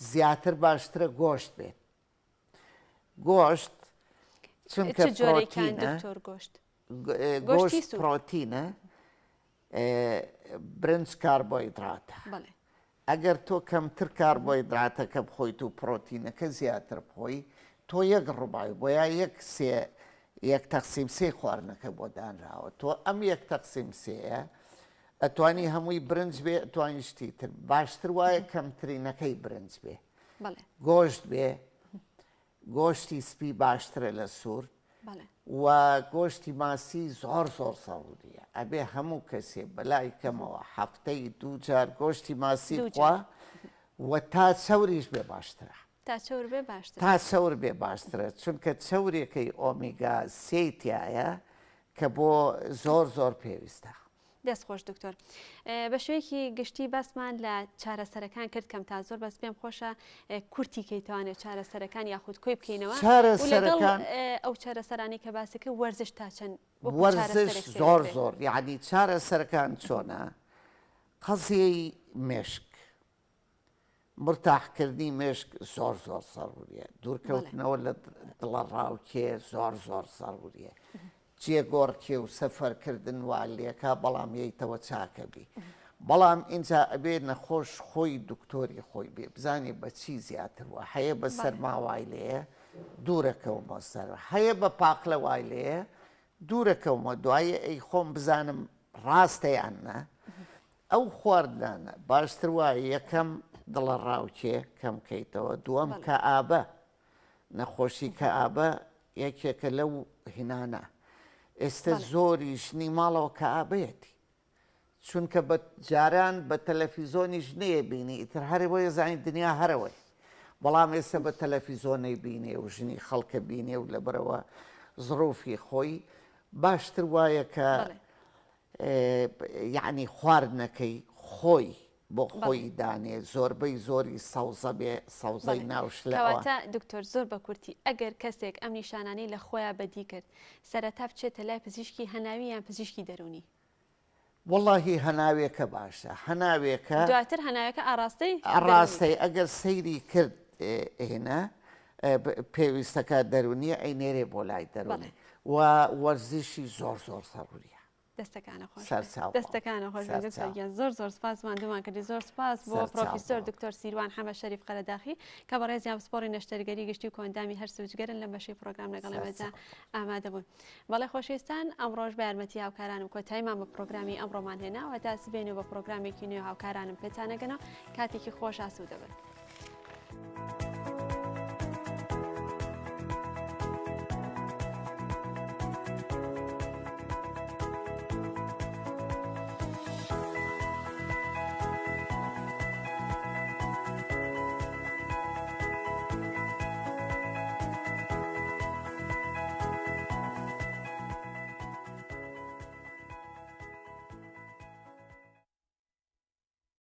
Speaker 8: زیاتر باشترە گۆشت بێت گۆشت چونکە گۆشت پرۆتینە برنج کاربۆیدراتە ئەگەر تۆ کەمتر کاربۆیدراتەکە بخۆیت و پرۆتینەکە زیاتر بخۆی تۆ یەک ڕووبای بۆ یا یەک تەقسیم سێ خواردنەکە بۆ دانراوە تۆ ئەم یەک تەقسیم سێیە ئەتوانی هەمووی برنج بێ ئەتوانی شتی تر باشتر وایە کەمترینەکەی برنج بێ گۆشت بێ گۆشتی سپی باشترە لە سوور و گۆشتی ماسی زۆر سەڕوریە ئەبێ هەموو کەسێ بەلای کەمەوە هەفتەی دوو جار گۆشتی ماسی بخوا و تا چەوریش بێ باشترە تا چەور بێ باشترە چونکە چەورێکەی ئۆمیگا سێیتایە کە بۆ زۆر پێویستە
Speaker 1: دەستخۆش دکتۆر بە شوەیەکی گشتی باسمان لە چارەسەرەکان کرد کەم تا زۆر بەس پێم خۆشە کورتی کەیتوانێت چارەسەرەکان یاخود کۆی بکەینەوە ئەو چارەسەرانی کە باسەکە وەرزش تا چەند
Speaker 8: وەرزش زۆر یعنی چارەسەرەکان چۆنە قەزیەی مێشک مرتاحکردنی مێشک زۆر سەڕوریە دوورکەوتنەوە لە دڵە ڕاوکێ زۆر سەڕوریە جێگۆڕکێ و سەفەرکردن والێکە بەڵام یەیتەوە چاکەبی بەڵام اینجا ئەبێ نەخۆش خۆی دکتۆری خۆی بێ بزانێ بە چی زیاتر وە هەیە بە سەرماوای لێە دوورەکەومە سەر هەیە بە پاقلە وای لێە دوورەکەومە دوایە ئەی خۆم بزانم ڕاستەیانە ئەو خواردانە باشتر وایە یەکەم دڵە ڕاوکێ کەم بکەیتەوە دووەم کە ئابە نەخۆشی کە ئابە یەکێکە لەو هینانە ئێستا زۆری ژنی ماڵەوە کە ئابەتی چونکە بە جاران بە تەلەڤیزۆنی ژنەیە بینی ئیتر هەرەوەی زانی دنیا هەرەوەی بەڵام ئێستا بە تەلەڤیزۆنەی بینێ و ژنی خەڵکە بینێ و لەبەرەوە زڕۆفی خۆی باشتر وایە کە یعنی خواردنەکەی خۆی بۆ خۆی دانێ زۆربەی زۆری سەوزە بێ سەوزەی ناوشلەوە.
Speaker 1: کەواتە دکتۆر زۆر بە کورتی ئەگەر کەسێک ئەم نیشانانەی لە خۆیان بەدی کرد سەرەتا بچێتە لای پزیشکی هەناوی یان پزیشکی دەرونی؟
Speaker 8: وەڵڵاهی هەناوێکە باشە هەناوێکە
Speaker 1: دواتر هەناوێکە
Speaker 8: ئاڕاستەی ئەگەر سەیری کرد هێنا پێویستەکە دەرونیە ئەینێرێ بۆ لای دەرونی و وەرزشی زۆر زۆر سەروریە.
Speaker 1: دەستەکانە خۆش دەستەکانە خۆش زۆر زۆر سپاس مادومان کردی زۆر سپاس بۆ پرۆفیسۆر دکتۆر سیروان حەمە شەریف قەرەداخی کە بە ڕێزیان سپۆڕی نەشتەرگەری گشتی و کۆندامی هەر سوجگەرن لە بەشەی پرۆگرام لەگەڵەوەدا ئامادە بوون. بەڵێ خۆشویستان ئەمڕۆژ بە یارمەتی هاوکارانم کۆتاییمان بە پرۆگرامی ئەمڕۆمان هێناوە تا سبێنێ بە پرۆگرامێکی نوێ هاوکارانم پێتانەگەنەوە کاتێکی خۆش ئاسوودە بن.